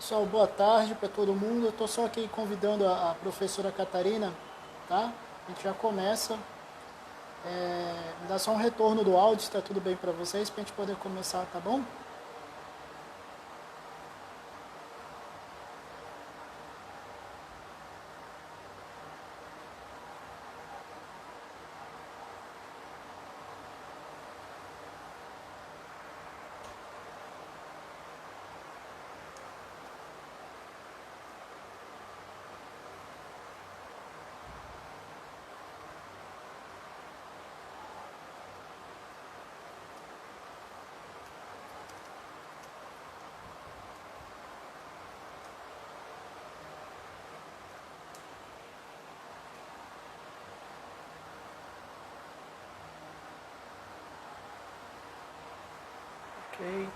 Pessoal, boa tarde para todo mundo. Eu estou só aqui convidando a professora Catarina, tá? A gente já começa. Me dá só um retorno do áudio, se está tudo bem para vocês, para a gente poder começar, tá bom? Ok.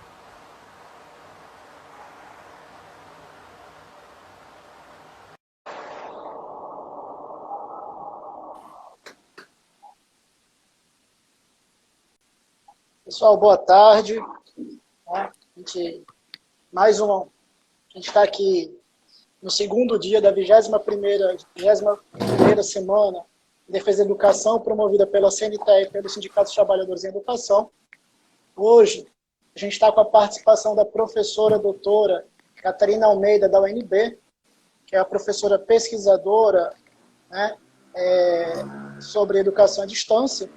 Pessoal, boa tarde. Tá? Mais um, a gente está aqui no segundo dia da 21ª semana de Defesa da Educação, promovida pela CNTE e pelo Sindicato dos Trabalhadores em Educação. Hoje, a gente está com a participação da professora doutora Catarina Almeida, da UNB, que é a professora pesquisadora, né, sobre educação à distância,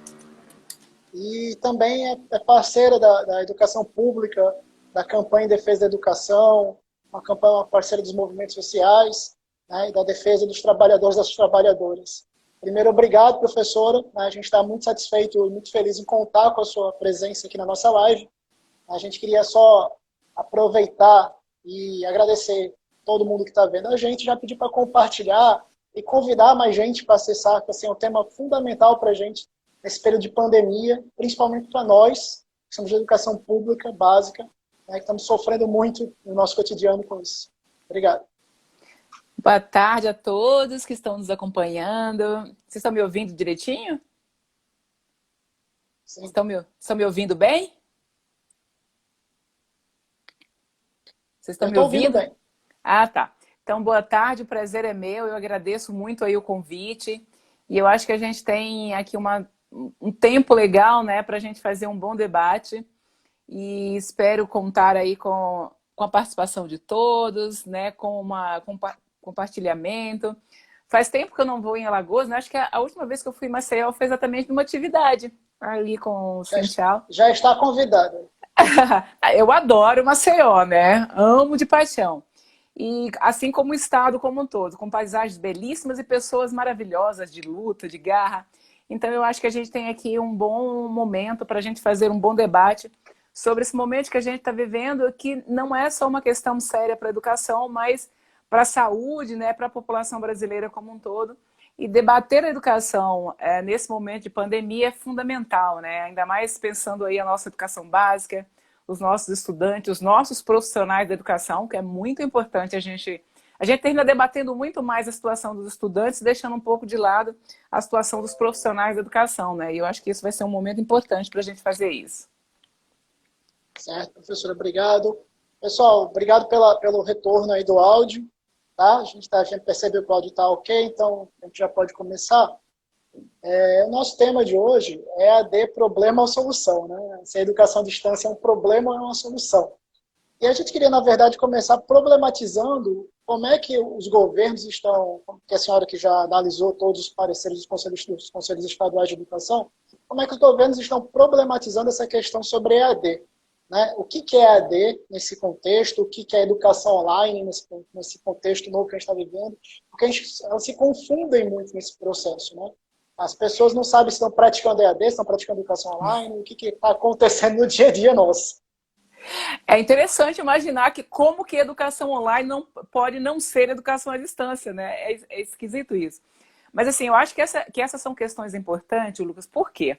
e também é parceira da educação pública, da campanha em defesa da educação, uma parceira dos movimentos sociais, né, e da defesa dos trabalhadores e das trabalhadoras. Primeiro, obrigado, professora. A gente está muito satisfeito e muito feliz em contar com a sua presença aqui na nossa live. A gente queria só aproveitar e agradecer todo mundo que está vendo a gente, já pedir para compartilhar e convidar mais gente para acessar, que assim, é um tema fundamental para a gente nesse período de pandemia, principalmente para nós, que somos de educação pública básica, né, que estamos sofrendo muito no nosso cotidiano com isso. Obrigado. Boa tarde a todos que estão nos acompanhando. Vocês estão me ouvindo direitinho? Sim. Estão me ouvindo bem? Vocês estão Eu me estou ouvindo ouvindo? bem. Ah, tá. Então, boa tarde, o prazer é meu. Eu agradeço muito aí o convite. E eu acho que a gente tem aqui um tempo legal, né, para a gente fazer um bom debate. E espero contar aí com a participação de todos, né, com compartilhamento. Faz tempo que eu não vou em Alagoas, né? Acho que a última vez que eu fui em Maceió foi exatamente numa atividade ali com o Já, Cinchal. já está convidado. Eu adoro Maceió, né? Amo de paixão. E assim como o estado como um todo, com paisagens belíssimas e pessoas maravilhosas de luta, de garra. Então eu acho que a gente tem aqui um bom momento para a gente fazer um bom debate sobre esse momento que a gente está vivendo, que não é só uma questão séria para a educação, mas para a saúde, né, para a população brasileira como um todo. E debater a educação nesse momento de pandemia é fundamental, né? Ainda mais pensando aí a nossa educação básica, os nossos estudantes, os nossos profissionais da educação, que é muito importante a gente termina debatendo muito mais a situação dos estudantes, deixando um pouco de lado a situação dos profissionais da educação, né? E eu acho que isso vai ser um momento importante para a gente fazer isso. Certo, professora, obrigado. Pessoal, obrigado pelo retorno aí do áudio. Tá? A gente percebeu que o áudio está ok, então a gente já pode começar. O nosso tema de hoje é AD problema ou solução, né? Se a educação à distância é um problema ou é uma solução. E a gente queria, na verdade, começar problematizando como é que os governos estão, que a senhora que já analisou todos os pareceres dos conselhos estaduais de educação, como é que os governos estão problematizando essa questão sobre EAD. Né? O que é EAD nesse contexto, o que é educação online nesse contexto novo que a gente está vivendo, porque elas se confundem muito nesse processo. Né? As pessoas não sabem se estão praticando EAD, se estão praticando educação online, o que está acontecendo no dia a dia nosso. É interessante imaginar que como que a educação online não pode não ser educação à distância, né? É esquisito isso. Mas assim, eu acho que essas são questões importantes, Lucas. Por quê?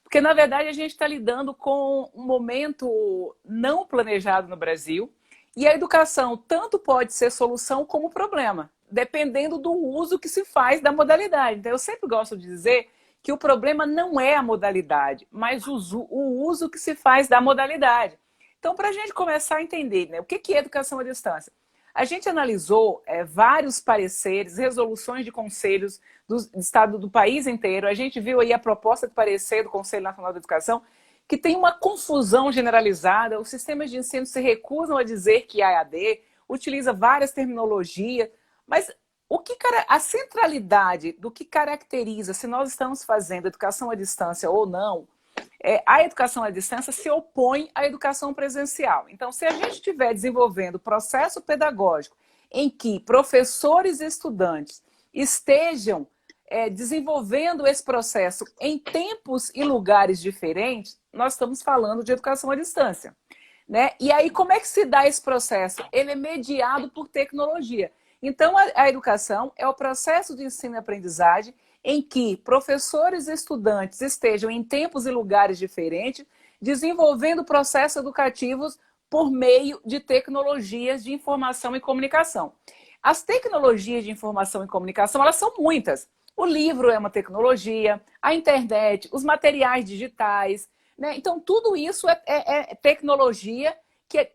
Porque, na verdade, a gente está lidando com um momento não planejado no Brasil e a educação tanto pode ser solução como problema, dependendo do uso que se faz da modalidade. Então, eu sempre gosto de dizer que o problema não é a modalidade, mas o uso que se faz da modalidade. Então, para a gente começar a entender, né, o que é educação à distância? A gente analisou vários pareceres, resoluções de conselhos do estado do país inteiro. A gente viu aí a proposta de parecer do Conselho Nacional da Educação, que tem uma confusão generalizada. Os sistemas de ensino se recusam a dizer que é EAD, utiliza várias terminologias, mas a centralidade do que caracteriza se nós estamos fazendo educação à distância ou não, a educação à distância se opõe à educação presencial. Então, se a gente estiver desenvolvendo processo pedagógico em que professores e estudantes estejam desenvolvendo esse processo em tempos e lugares diferentes, nós estamos falando de educação à distância, né? E aí, como é que se dá esse processo? Ele é mediado por tecnologia. Então, a educação é o processo de ensino e aprendizagem em que professores e estudantes estejam em tempos e lugares diferentes, desenvolvendo processos educativos por meio de tecnologias de informação e comunicação. As tecnologias de informação e comunicação, elas são muitas. O livro é uma tecnologia, a internet, os materiais digitais, né? Então, tudo isso é tecnologia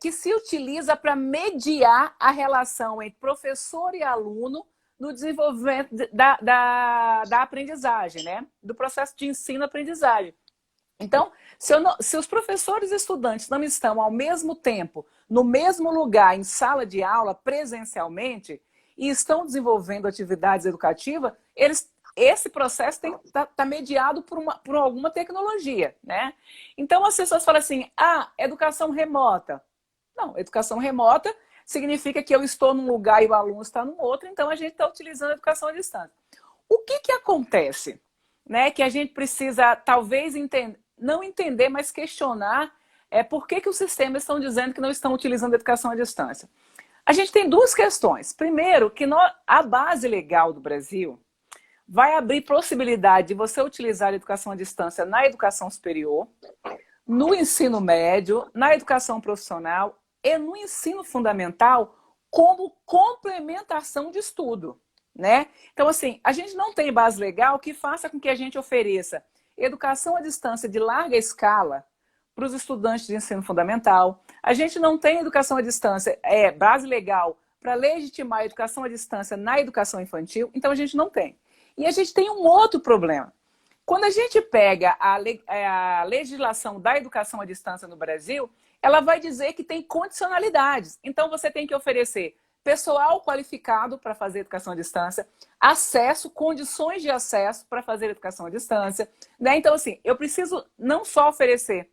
que se utiliza para mediar a relação entre professor e aluno no desenvolvimento da aprendizagem, né? Do processo de ensino-aprendizagem. Então, se os professores e estudantes não estão ao mesmo tempo, no mesmo lugar, em sala de aula, presencialmente, e estão desenvolvendo atividades educativas, esse processo está mediado por alguma tecnologia, né? Então, as pessoas falam assim, educação remota. Não, educação remota significa que eu estou num lugar e o aluno está no outro, então a gente está utilizando a educação à distância. O que acontece? Né, que a gente precisa, talvez, não entender, mas questionar por que os sistemas estão dizendo que não estão utilizando a educação à distância. A gente tem duas questões. Primeiro, que a base legal do Brasil vai abrir possibilidade de você utilizar a educação à distância na educação superior, no ensino médio, na educação profissional e no ensino fundamental como complementação de estudo, né? Então, assim, a gente não tem base legal que faça com que a gente ofereça educação à distância de larga escala para os estudantes de ensino fundamental. A gente não tem educação à distância, base legal para legitimar a educação à distância na educação infantil, então a gente não tem. E a gente tem um outro problema. Quando a gente pega a legislação da educação à distância no Brasil, ela vai dizer que tem condicionalidades. Então, você tem que oferecer pessoal qualificado para fazer educação à distância, acesso, condições de acesso para fazer educação à distância, né? Então, assim, eu preciso não só oferecer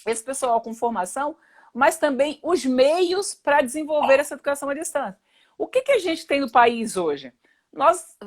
esse pessoal com formação, mas também os meios para desenvolver essa educação à distância. O que a gente tem no país hoje? Nós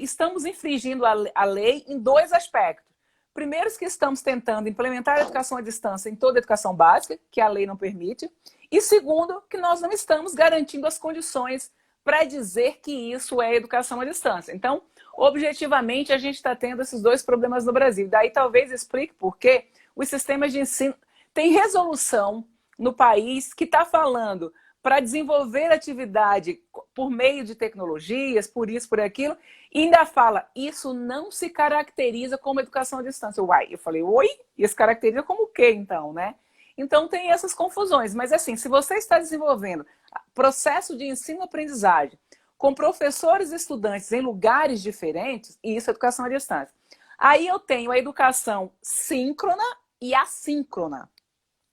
estamos infringindo a lei em dois aspectos. Primeiro, que estamos tentando implementar a educação à distância em toda a educação básica, que a lei não permite. E segundo, que nós não estamos garantindo as condições para dizer que isso é educação à distância. Então, objetivamente, a gente está tendo esses dois problemas no Brasil. Daí talvez explique por que os sistemas de ensino têm resolução no país que está falando para desenvolver atividade por meio de tecnologias, por isso, por aquilo, e ainda fala, isso não se caracteriza como educação à distância. Uai, eu falei, oi? Isso caracteriza como o quê, então, né? Então, tem essas confusões. Mas, assim, se você está desenvolvendo processo de ensino-aprendizagem com professores e estudantes em lugares diferentes, isso é educação à distância. Aí eu tenho a educação síncrona e assíncrona.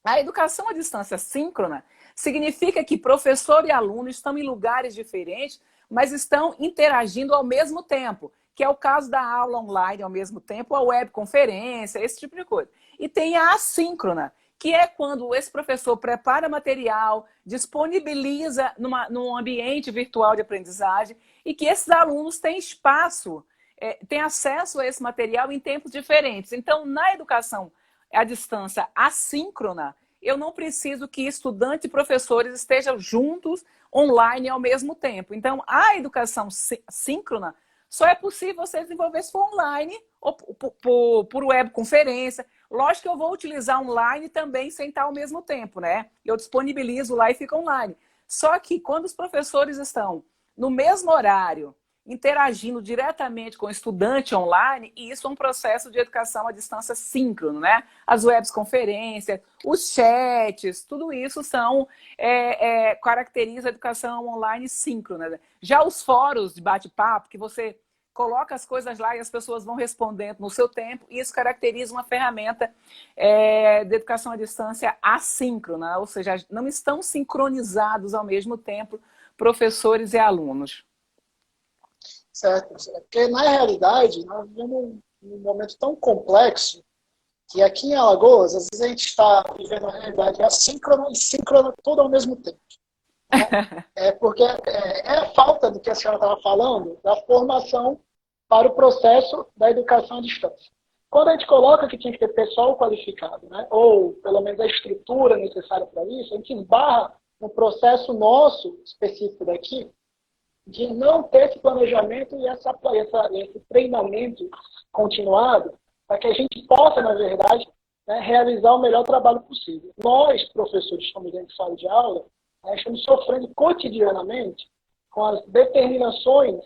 A educação à distância síncrona significa que professor e aluno estão em lugares diferentes, mas estão interagindo ao mesmo tempo, que é o caso da aula online ao mesmo tempo, a webconferência, esse tipo de coisa. E tem a assíncrona, que é quando esse professor prepara material, disponibiliza num ambiente virtual de aprendizagem e que esses alunos têm espaço, têm acesso a esse material em tempos diferentes. Então, na educação à distância assíncrona, eu não preciso que estudantes e professores estejam juntos online ao mesmo tempo. Então, a educação síncrona só é possível você desenvolver se for online ou por webconferência. Lógico que eu vou utilizar online também sem estar ao mesmo tempo, né? Eu disponibilizo lá e fica online. Só que quando os professores estão no mesmo horário interagindo diretamente com o estudante online, e isso é um processo de educação à distância síncrono, né? As webconferências, os chats, tudo isso caracteriza a educação online síncrona, né? Já os fóruns de bate-papo, que você coloca as coisas lá e as pessoas vão respondendo no seu tempo, e isso caracteriza uma ferramenta de educação à distância assíncrona, ou seja, não estão sincronizados ao mesmo tempo professores e alunos. Certo? Porque, na realidade, nós vivemos um momento tão complexo que aqui em Alagoas, às vezes a gente está vivendo uma realidade assíncrona e síncrona tudo ao mesmo tempo. Né? Porque é a falta do que a senhora estava falando, da formação para o processo da educação à distância. Quando a gente coloca que tinha que ter pessoal qualificado, né, ou pelo menos a estrutura necessária para isso, a gente esbarra no processo nosso, específico daqui, de não ter esse planejamento e esse treinamento continuado para que a gente possa, na verdade, né, realizar o melhor trabalho possível. Nós, professores, estamos dentro de sala de aula, né, estamos sofrendo cotidianamente com as determinações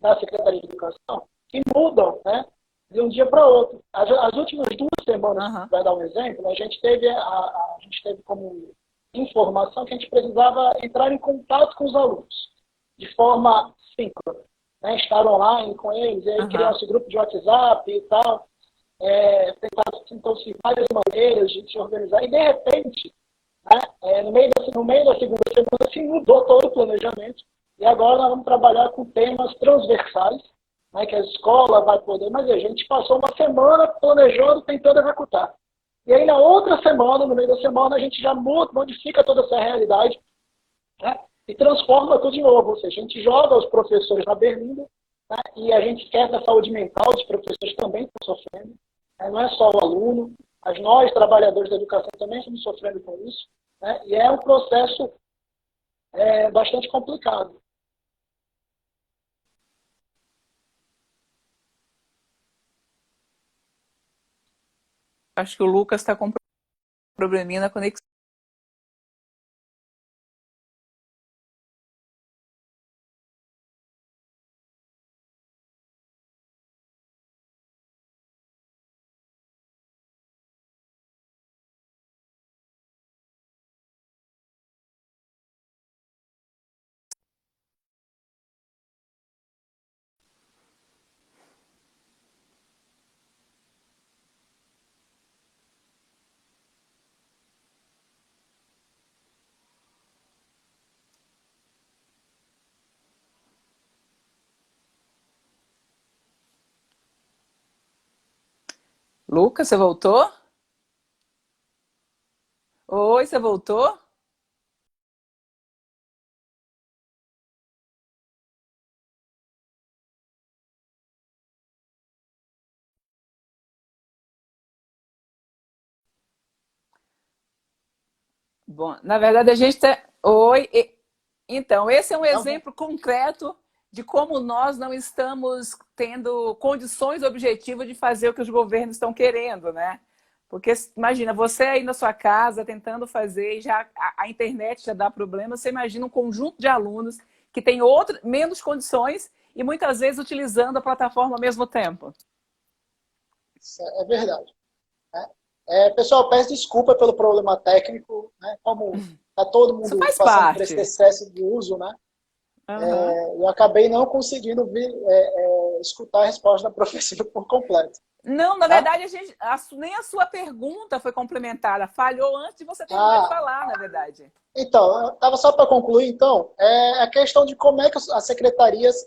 da Secretaria de Educação que mudam, né, de um dia para outro. As últimas 2 semanas, vai dar um exemplo, a gente teve como informação que a gente precisava entrar em contato com os alunos de forma síncrona, né? Estar online com eles, e aí criar-se grupo de WhatsApp e tal, tentar-se várias maneiras de se organizar, e de repente, né, no meio da segunda semana, se mudou todo o planejamento, e agora nós vamos trabalhar com temas transversais, né, que a escola vai poder, mas a gente passou uma semana planejando, tentando executar. E aí na outra semana, no meio da semana, a gente já modifica toda essa realidade, né, e transforma tudo de novo. Ou seja, a gente joga os professores na berlinda, né, e a gente esquece a saúde mental dos professores também estão sofrendo. Né, não é só o aluno, mas nós, trabalhadores da educação, também estamos sofrendo com isso. Né, e é um processo bastante complicado. Acho que o Lucas está com probleminha na conexão. Lucas, você voltou? Oi, você voltou? Bom, na verdade a gente tá... Oi. Então, esse é um exemplo concreto de como nós não estamos tendo condições objetivas de fazer o que os governos estão querendo, né? Porque, imagina, você aí na sua casa tentando fazer, e já a internet já dá problema, você imagina um conjunto de alunos que tem menos condições e muitas vezes utilizando a plataforma ao mesmo tempo. Isso é verdade. Pessoal, peço desculpa pelo problema técnico, né? Como está todo mundo passando por esse excesso de uso, né? Eu acabei não conseguindo escutar a resposta da professora por completo. Não, na verdade, nem a sua pergunta foi complementada. Falhou antes de você terminar de falar, na verdade. Então, estava só para concluir, então, a questão de como é que as secretarias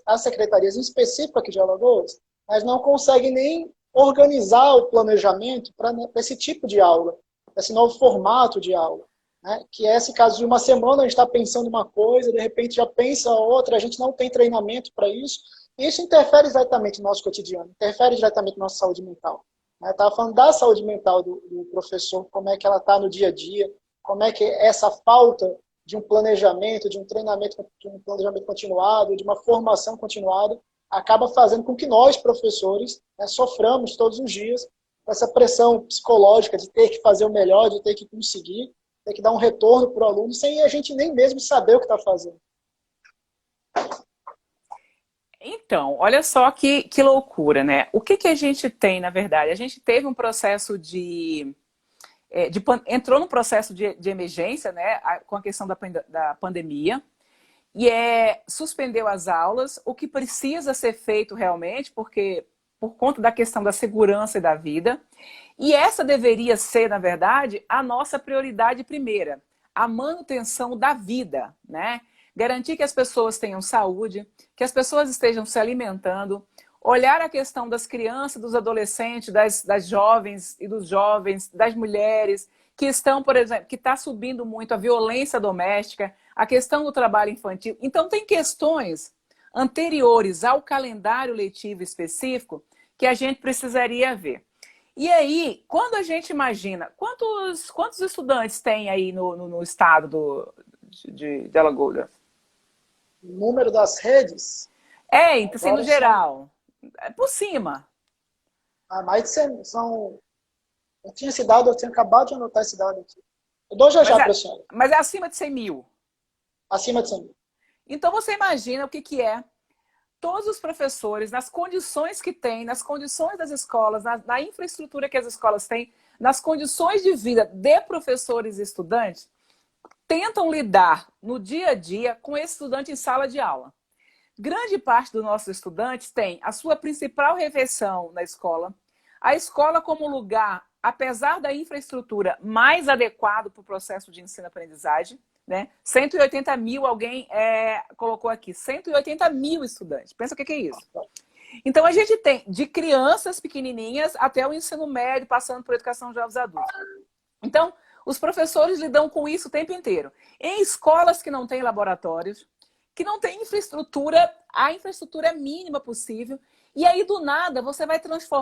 em específico aqui de Alagoas, mas não conseguem nem organizar o planejamento para esse tipo de aula, esse novo formato de aula. Né? Que é esse caso de uma semana a gente está pensando uma coisa, de repente já pensa outra, a gente não tem treinamento para isso. E isso interfere diretamente no nosso cotidiano, interfere diretamente na nossa saúde mental. Eu estava falando da saúde mental do professor, como é que ela está no dia a dia, como é que essa falta de um planejamento, de um treinamento, de um planejamento continuado, de uma formação continuada, acaba fazendo com que nós, professores, soframos todos os dias essa pressão psicológica de ter que fazer o melhor, de ter que conseguir, ter que dar um retorno para o aluno, sem a gente nem mesmo saber o que está fazendo. Então, olha só que loucura, né? O que a gente tem, na verdade? A gente teve um processo entrou num processo de emergência, né, com a questão da pandemia, e suspendeu as aulas, o que precisa ser feito realmente, porque por conta da questão da segurança e da vida. E essa deveria ser, na verdade, a nossa prioridade primeira, a manutenção da vida, né? Garantir que as pessoas tenham saúde, que as pessoas estejam se alimentando, olhar a questão das crianças, dos adolescentes, das jovens e dos jovens, das mulheres, que estão, por exemplo, que está subindo muito a violência doméstica, a questão do trabalho infantil. Então, tem questões anteriores ao calendário letivo específico que a gente precisaria ver. E aí, quando a gente imagina, quantos estudantes tem aí no estado de Alagoas? O número das redes, Então, assim, no agora geral, é por cima. mais de 100, eu tinha esse dado, eu tinha acabado de anotar esse dado aqui. Eu dou já para a senhora. Mas é acima de 100 mil. Acima de 100 mil. Então, você imagina o que é todos os professores, nas condições que têm, nas condições das escolas, na infraestrutura que as escolas têm, nas condições de vida de professores e estudantes, tentam lidar no dia a dia com esse estudante em sala de aula. Grande parte dos nossos estudantes tem a sua principal refeição na escola, a escola como lugar, apesar da infraestrutura, mais adequado para o processo de ensino-aprendizagem, né? 180 mil, alguém colocou aqui, 180 mil estudantes. Pensa o que é isso. Então, a gente tem de crianças pequenininhas até o ensino médio, passando por educação de jovens adultos. Então, os professores lidam com isso o tempo inteiro. Em escolas que não têm laboratórios, que não têm infraestrutura, a infraestrutura é mínima possível, e aí, do nada, você vai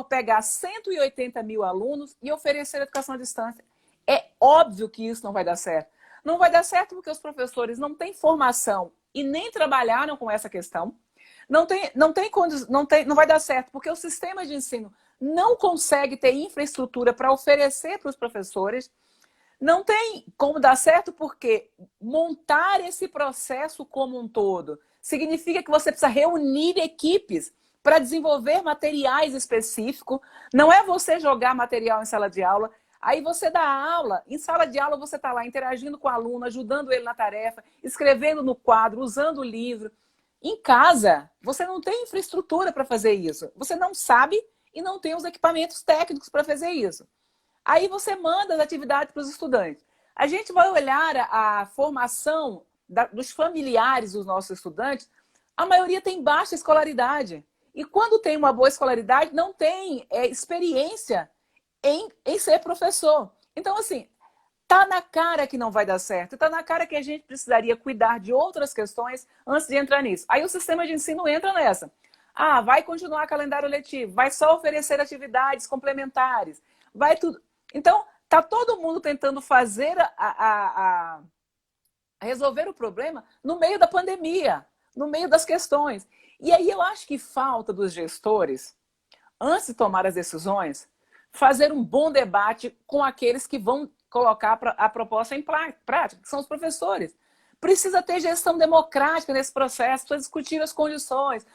pegar 180 mil alunos e oferecer educação à distância. É óbvio que isso não vai dar certo. Não vai dar certo porque os professores não têm formação e nem trabalharam com essa questão. Não vai dar certo porque o sistema de ensino não consegue ter infraestrutura para oferecer para os professores. Não tem como dar certo porque montar esse processo como um todo significa que você precisa reunir equipes para desenvolver materiais específicos. Não é você jogar material em sala de aula. Aí você dá aula, em sala de aula você está lá interagindo com o aluno, ajudando ele na tarefa, escrevendo no quadro, usando o livro. Em casa, você não tem infraestrutura para fazer isso. Você não sabe e não tem os equipamentos técnicos para fazer isso. Aí você manda as atividades para os estudantes. A gente vai olhar a formação dos familiares dos nossos estudantes, a maioria tem baixa escolaridade. E quando tem uma boa escolaridade, não tem experiência em ser professor. Então, assim, tá na cara que não vai dar certo. Tá na cara que a gente precisaria cuidar de outras questões antes de entrar nisso. Aí o sistema de ensino entra nessa. Vai continuar calendário letivo, vai só oferecer atividades complementares, vai tudo. Então, tá todo mundo tentando fazer resolver o problema no meio da pandemia, no meio das questões. E aí eu acho que falta dos gestores, antes de tomar as decisões, fazer um bom debate com aqueles que vão colocar a proposta em prática, que são os professores. Precisa ter gestão democrática nesse processo, precisa discutir as condições,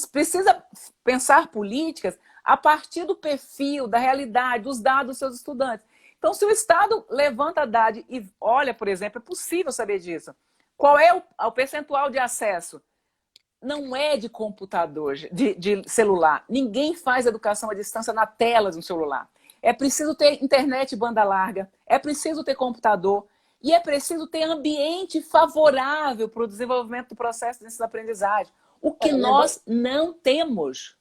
precisa pensar políticas a partir do perfil, da realidade, dos dados dos seus estudantes. Então, se o Estado levanta dado e olha, por exemplo, é possível saber disso. Qual é o percentual de acesso? Não é de computador, de celular. Ninguém faz educação à distância na tela de um celular. É preciso ter internet banda larga, é preciso ter computador e é preciso ter ambiente favorável para o desenvolvimento do processo de ensino-aprendizagem. O que nós não temos.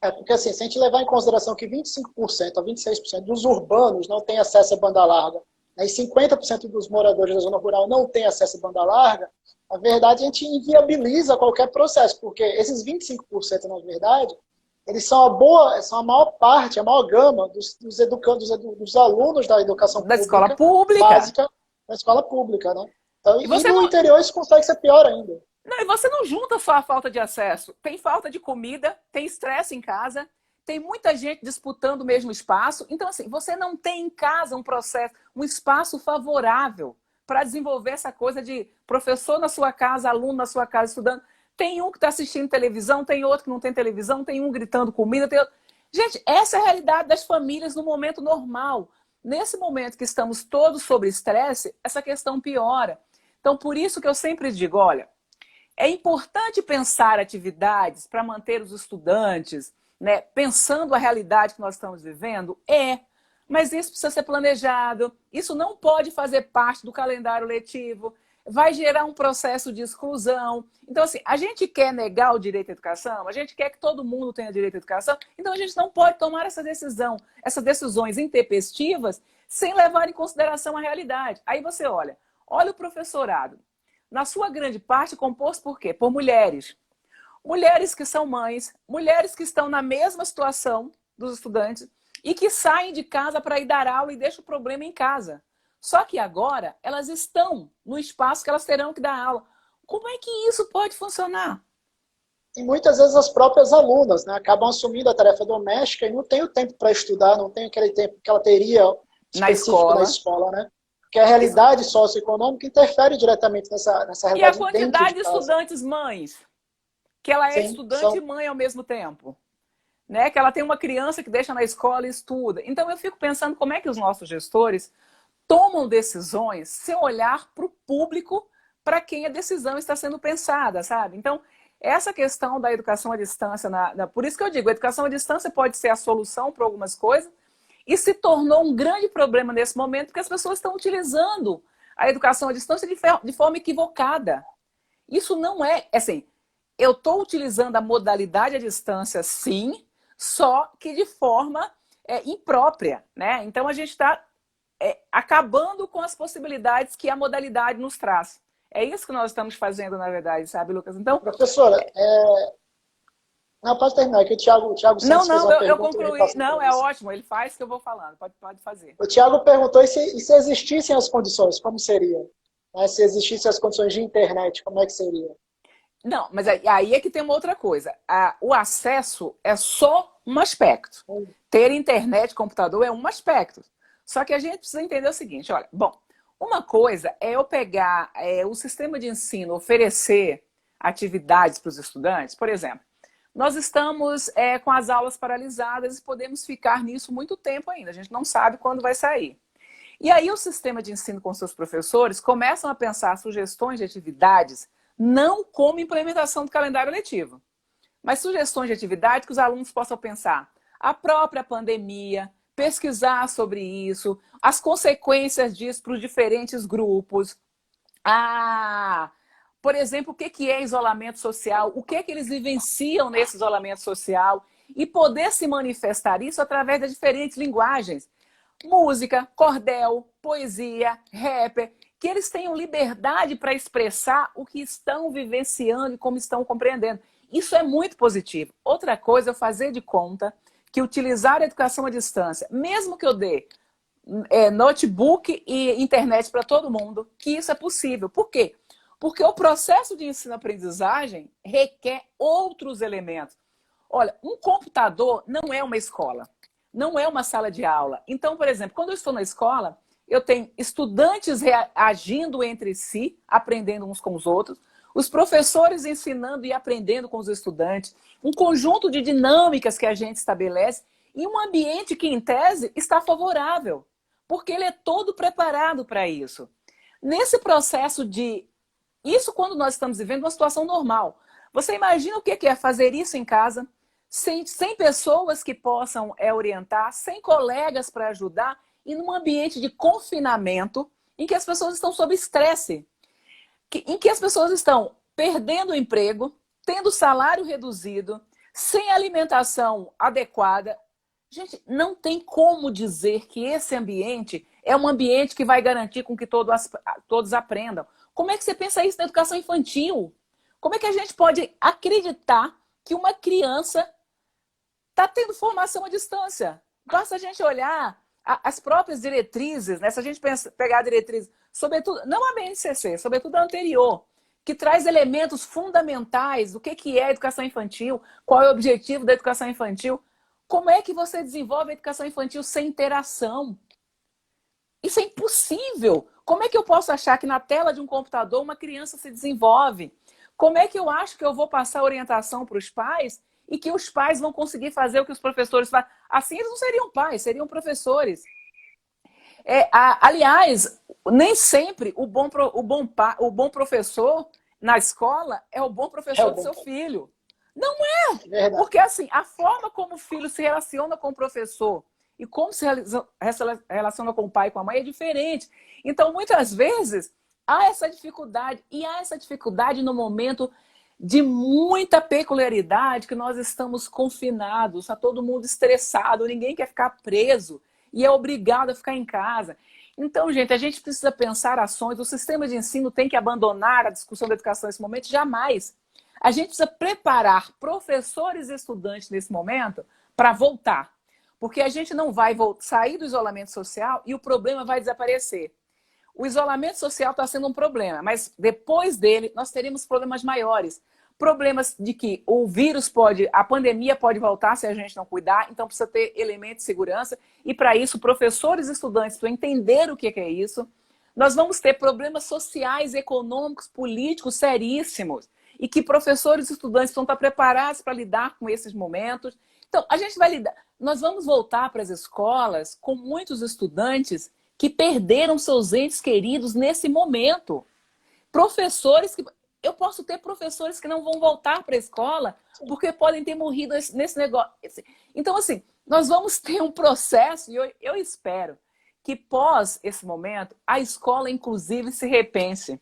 Porque assim, se a gente levar em consideração que 25% a 26% dos urbanos não têm acesso à banda larga, né, e 50% dos moradores da zona rural não têm acesso à banda larga, na verdade a gente inviabiliza qualquer processo, porque esses 25%, na verdade, eles são a maior parte, a maior gama dos educandos, dos alunos da educação da pública, escola pública básica, da escola pública, né? Então, e no não... interior isso consegue ser pior ainda. Não, e você não junta só a falta de acesso. Tem falta de comida, tem estresse em casa, tem muita gente disputando o mesmo espaço. Então, assim, você não tem em casa um processo, um espaço favorável para desenvolver essa coisa de professor na sua casa, aluno na sua casa, estudando. Tem um que está assistindo televisão, tem outro que não tem televisão, tem um gritando comida, tem outro... Gente, essa é a realidade das famílias no momento normal. Nesse momento que estamos todos sob estresse, essa questão piora. Então, por isso que eu sempre digo, olha, é importante pensar atividades para manter os estudantes, né, pensando a realidade que nós estamos vivendo? Mas isso precisa ser planejado, isso não pode fazer parte do calendário letivo, vai gerar um processo de exclusão. Então, assim, a gente quer negar o direito à educação, a gente quer que todo mundo tenha direito à educação, então a gente não pode tomar essa decisão, essas decisões intempestivas, sem levar em consideração a realidade. Aí você olha o professorado, na sua grande parte composto por quê? Por mulheres. Mulheres que são mães, mulheres que estão na mesma situação dos estudantes e que saem de casa para ir dar aula e deixam o problema em casa. Só que agora elas estão no espaço que elas terão que dar aula. Como é que isso pode funcionar? E muitas vezes as próprias alunas, né, acabam assumindo a tarefa doméstica e não tem o tempo para estudar, não tem aquele tempo que ela teria específico na escola, né? Porque a realidade socioeconômica interfere diretamente nessa realidade. E a quantidade de estudantes mães, que ela é estudante e mãe ao mesmo tempo. Né? Que ela tem uma criança que deixa na escola e estuda. Então eu fico pensando como é que os nossos gestores tomam decisões sem olhar para o público, para quem a decisão está sendo pensada, sabe? Então, essa questão da educação à distância, por isso que eu digo, a educação à distância pode ser a solução para algumas coisas e se tornou um grande problema nesse momento porque as pessoas estão utilizando a educação à distância de forma equivocada. Isso não é, assim, eu estou utilizando a modalidade à distância, sim, só que de forma imprópria, né? Então a gente está acabando com as possibilidades que a modalidade nos traz. É isso que nós estamos fazendo, na verdade, sabe, Lucas? Então, professora, não, pode terminar, que o Thiago Santos não, fez uma pergunta. Eu concluí. Não, é ótimo, ele faz que eu vou falando, pode fazer. O Thiago perguntou e se existissem as condições, como seria? Né? Se existissem as condições de internet, como é que seria? Não, mas aí é que tem uma outra coisa. O acesso é só um aspecto. Ter internet, computador é um aspecto. Só que a gente precisa entender o seguinte, olha, bom, uma coisa é eu pegar o sistema de ensino, oferecer atividades para os estudantes, por exemplo, nós estamos com as aulas paralisadas e podemos ficar nisso muito tempo ainda, a gente não sabe quando vai sair. E aí o sistema de ensino com seus professores começam a pensar sugestões de atividades não como implementação do calendário letivo, mas sugestões de atividade que os alunos possam pensar a própria pandemia, pesquisar sobre isso, as consequências disso para os diferentes grupos. Por exemplo, o que é isolamento social, o que eles vivenciam nesse isolamento social e poder se manifestar isso através das diferentes linguagens. Música, cordel, poesia, rap, que eles tenham liberdade para expressar o que estão vivenciando e como estão compreendendo. Isso é muito positivo. Outra coisa é fazer de conta que utilizar a educação à distância, mesmo que eu dê notebook e internet para todo mundo, que isso é possível. Por quê? Porque o processo de ensino-aprendizagem requer outros elementos. Olha, um computador não é uma escola, não é uma sala de aula. Então, por exemplo, quando eu estou na escola, eu tenho estudantes agindo entre si, aprendendo uns com os outros, os professores ensinando e aprendendo com os estudantes, um conjunto de dinâmicas que a gente estabelece e um ambiente que, em tese, está favorável, porque ele é todo preparado para isso. Nesse processo de... Isso quando nós estamos vivendo uma situação normal. Você imagina o que é fazer isso em casa, sem pessoas que possam orientar, sem colegas para ajudar, e num ambiente de confinamento em que as pessoas estão sob estresse, em que as pessoas estão perdendo o emprego, tendo salário reduzido, sem alimentação adequada. Gente, não tem como dizer que esse ambiente é um ambiente que vai garantir com que todos aprendam. Como é que você pensa isso na educação infantil? Como é que a gente pode acreditar que uma criança está tendo formação à distância? Basta a gente olhar as próprias diretrizes, né? Se a gente pegar a diretriz, sobretudo, não a BNCC, sobretudo a anterior, que traz elementos fundamentais do que é a educação infantil, qual é o objetivo da educação infantil, como é que você desenvolve a educação infantil sem interação? Isso é impossível. Como é que eu posso achar que na tela de um computador uma criança se desenvolve? Como é que eu acho que eu vou passar orientação para os pais e que os pais vão conseguir fazer o que os professores fazem? Assim eles não seriam pais, seriam professores. Aliás, nem sempre o bom professor na escola é o bom É professor o do bom seu ponto. filho. Não, Verdade. porque assim, a forma como o filho se relaciona com o professor e como se relaciona com o pai e com a mãe é diferente. Então, muitas vezes, há essa dificuldade. E há essa dificuldade no momento de muita peculiaridade, que nós estamos confinados, está todo mundo estressado, ninguém quer ficar preso e é obrigado a ficar em casa. Então, gente, a gente precisa pensar ações. O sistema de ensino tem que abandonar a discussão da educação nesse momento? Jamais. A gente precisa preparar professores e estudantes nesse momento para voltar. Porque a gente não vai sair do isolamento social e o problema vai desaparecer. O isolamento social está sendo um problema, mas depois dele nós teremos problemas maiores. Problemas de que o vírus a pandemia pode voltar se a gente não cuidar, então precisa ter elementos de segurança. E para isso, professores e estudantes precisam entender o que é isso. Nós vamos ter problemas sociais, econômicos, políticos seríssimos. E que professores e estudantes precisam estar preparados para lidar com esses momentos. Então, a gente vai lidar. Nós vamos voltar para as escolas com muitos estudantes que perderam seus entes queridos nesse momento. Professores que... Eu posso ter professores que não vão voltar para a escola porque podem ter morrido nesse negócio. Então, assim, nós vamos ter um processo, e eu espero que pós esse momento, a escola, inclusive, se repense.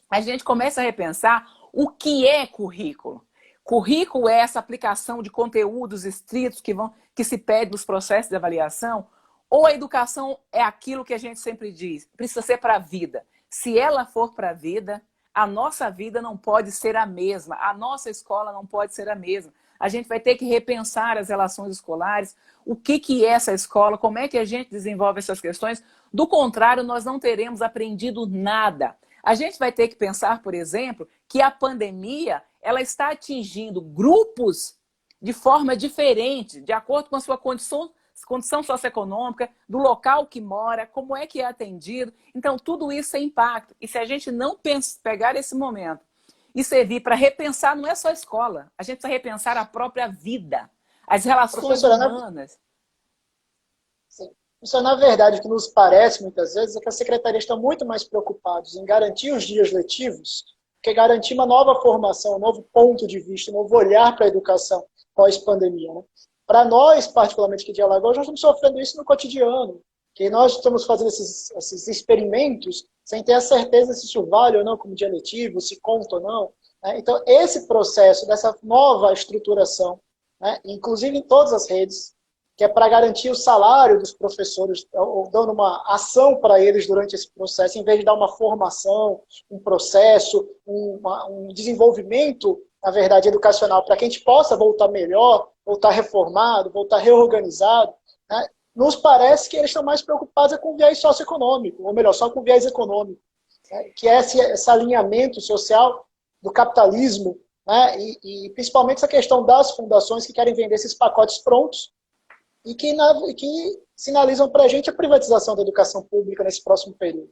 A gente começa a repensar o que é currículo. Currículo é essa aplicação de conteúdos estritos que se pede nos processos de avaliação, ou a educação é aquilo que a gente sempre diz, precisa ser para a vida. Se ela for para a vida, a nossa vida não pode ser a mesma, a nossa escola não pode ser a mesma. A gente vai ter que repensar as relações escolares, o que é essa escola, como é que a gente desenvolve essas questões. Do contrário, nós não teremos aprendido nada. A gente vai ter que pensar, por exemplo, que a pandemia ela está atingindo grupos de forma diferente, de acordo com a sua condição socioeconômica, do local que mora, como é que é atendido. Então, tudo isso é impacto. E se a gente não pegar esse momento e servir para repensar, não é só a escola, a gente precisa repensar a própria vida, as relações Professora, humanas. sim. Isso, na verdade, o que nos parece muitas vezes é que as secretarias estão muito mais preocupadas em garantir os dias letivos que garantir uma nova formação, um novo ponto de vista, um novo olhar para a educação pós-pandemia. Né? Para nós, particularmente aqui de Alagoas, nós estamos sofrendo isso no cotidiano, que nós estamos fazendo esses experimentos sem ter a certeza se isso vale ou não como dia letivo, se conta ou não. Né? Então, esse processo dessa nova estruturação, né, inclusive em todas as redes, que é para garantir o salário dos professores, ou dando uma ação para eles durante esse processo, em vez de dar uma formação, um processo, um desenvolvimento, na verdade, educacional, para que a gente possa voltar melhor, voltar reformado, voltar reorganizado, né? Nos parece que eles estão mais preocupados com o viés socioeconômico, ou melhor, só com o viés econômico, né? Que é esse alinhamento social do capitalismo, né? E principalmente essa questão das fundações que querem vender esses pacotes prontos, e que sinalizam para a gente a privatização da educação pública nesse próximo período.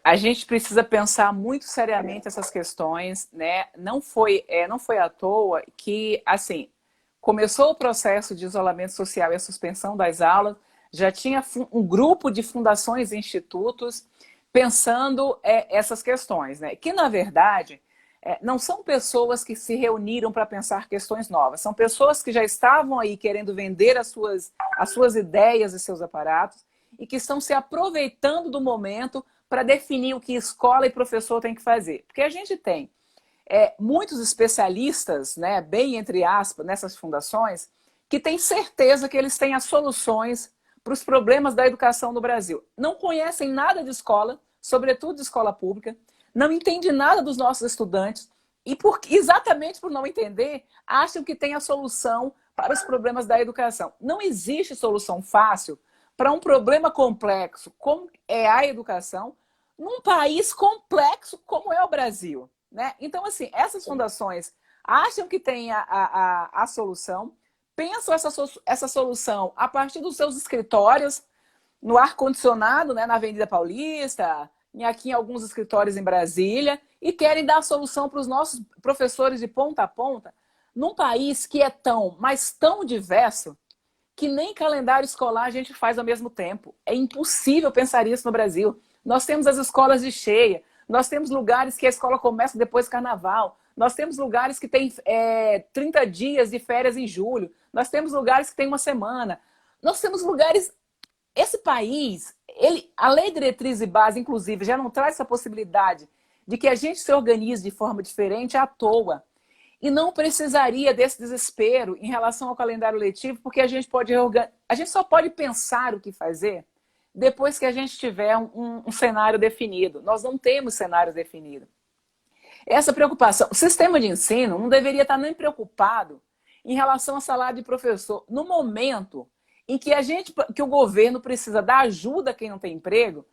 A gente precisa pensar muito seriamente essas questões, né? Não foi à toa que, assim, começou o processo de isolamento social e a suspensão das aulas, já tinha um grupo de fundações e institutos pensando essas questões, né? Que, na verdade, não são pessoas que se reuniram para pensar questões novas, são pessoas que já estavam aí querendo vender as suas ideias e seus aparatos e que estão se aproveitando do momento para definir o que escola e professor tem que fazer. Porque a gente tem muitos especialistas, né, bem entre aspas, nessas fundações, que têm certeza que eles têm as soluções para os problemas da educação no Brasil. Não conhecem nada de escola, sobretudo de escola pública, não entendem nada dos nossos estudantes e, exatamente por não entender, acham que tem a solução para os problemas da educação. Não existe solução fácil para um problema complexo como é a educação num país complexo como é o Brasil. Né? Então, assim, essas fundações acham que tem a solução, pensam essa solução a partir dos seus escritórios, no ar-condicionado, né, na Avenida Paulista, aqui em alguns escritórios em Brasília, e querem dar solução para os nossos professores de ponta a ponta, num país que é tão, mas tão diverso, que nem calendário escolar a gente faz ao mesmo tempo. É impossível pensar isso no Brasil. Nós temos as escolas de cheia, nós temos lugares que a escola começa depois do carnaval, nós temos lugares que tem 30 dias de férias em julho, nós temos lugares que tem uma semana, nós temos lugares... Esse país, a Lei Diretriz e Base, inclusive, já não traz essa possibilidade de que a gente se organize de forma diferente à toa. E não precisaria desse desespero em relação ao calendário letivo, porque a gente só pode pensar o que fazer depois que a gente tiver um cenário definido. Nós não temos cenário definido. Essa preocupação, o sistema de ensino não deveria estar nem preocupado em relação ao salário de professor. No momento em que o governo precisa dar ajuda a quem não tem emprego,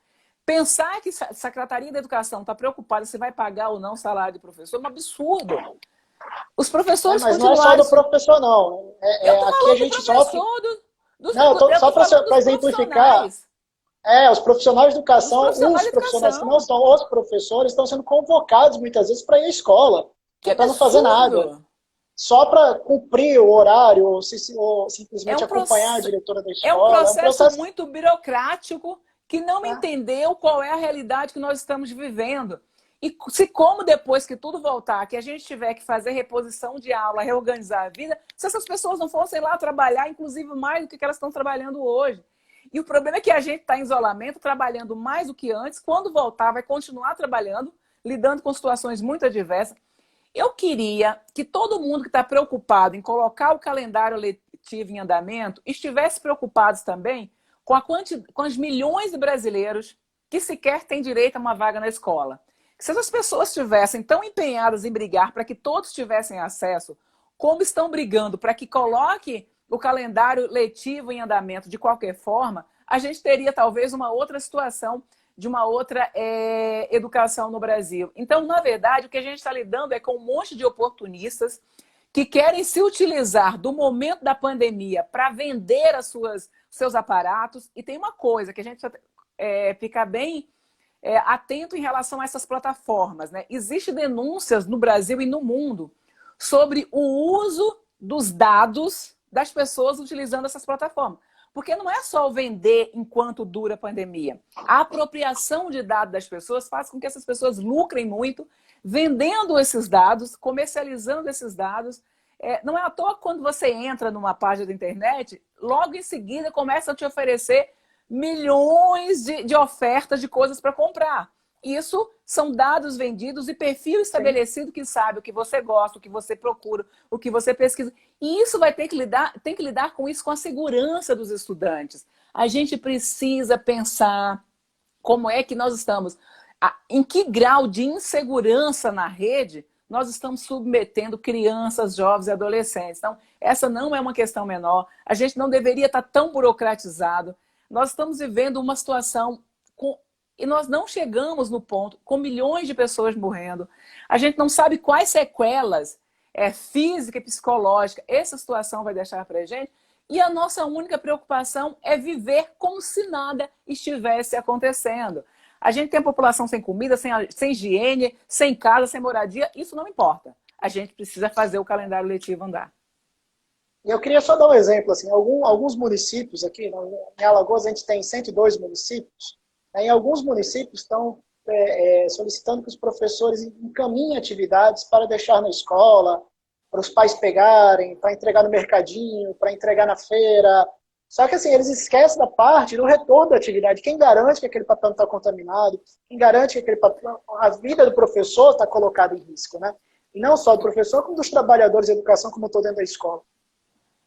pensar que a Secretaria da Educação está preocupada se vai pagar ou não o salário de professor é um absurdo. Os professores mas não é só do professor, não. Aqui a gente sofre... Só para exemplificar, os profissionais de educação, os profissionais que não são os professores, estão sendo convocados muitas vezes para ir à escola, para não fazer nada. Só para cumprir o horário, ou simplesmente acompanhar a diretora da escola. É um processo muito burocrático que não entendeu qual é a realidade que nós estamos vivendo. E como depois que tudo voltar, que a gente tiver que fazer reposição de aula, reorganizar a vida, se essas pessoas não fossem lá trabalhar, inclusive mais do que elas estão trabalhando hoje. E o problema é que a gente está em isolamento, trabalhando mais do que antes. Quando voltar, vai continuar trabalhando, lidando com situações muito adversas. Eu queria que todo mundo que está preocupado em colocar o calendário letivo em andamento estivesse preocupado também com as milhões de brasileiros que sequer têm direito a uma vaga na escola. Se essas pessoas estivessem tão empenhadas em brigar para que todos tivessem acesso, como estão brigando para que coloque o calendário letivo em andamento de qualquer forma, a gente teria talvez uma outra situação de uma outra educação no Brasil. Então, na verdade, o que a gente está lidando é com um monte de oportunistas que querem se utilizar do momento da pandemia para vender seus aparatos. E tem uma coisa que a gente precisa ficar bem atento em relação a essas plataformas, né? Existem denúncias no Brasil e no mundo sobre o uso dos dados das pessoas utilizando essas plataformas. Porque não é só o vender enquanto dura a pandemia. A apropriação de dados das pessoas faz com que essas pessoas lucrem muito, vendendo esses dados, comercializando esses dados. Não é à toa que quando você entra numa página da internet, logo em seguida começa a te oferecer milhões de ofertas de coisas para comprar. Isso são dados vendidos e perfil estabelecido que sabe o que você gosta, o que você procura, o que você pesquisa. E isso tem que lidar com isso, com a segurança dos estudantes. A gente precisa pensar como é que nós estamos, em que grau de insegurança na rede nós estamos submetendo crianças, jovens e adolescentes. Então, essa não é uma questão menor. A gente não deveria estar tão burocratizado. Nós estamos vivendo uma situação e nós não chegamos no ponto, com milhões de pessoas morrendo. A gente não sabe quais sequelas física e psicológica essa situação vai deixar para a gente. E a nossa única preocupação é viver como se nada estivesse acontecendo. A gente tem a população sem comida, sem higiene, sem casa, sem moradia. Isso não importa. A gente precisa fazer o calendário letivo andar. Eu queria só dar um exemplo. Assim, alguns municípios aqui, em Alagoas a gente tem 102 municípios. Em alguns municípios estão solicitando que os professores encaminhem atividades para deixar na escola, para os pais pegarem, para entregar no mercadinho, para entregar na feira. Só que assim, eles esquecem da parte do retorno da atividade. Quem garante que aquele papel não está contaminado? Quem garante que a vida do professor está colocada em risco, né? E não só do professor, como dos trabalhadores de educação, como eu estou dentro da escola.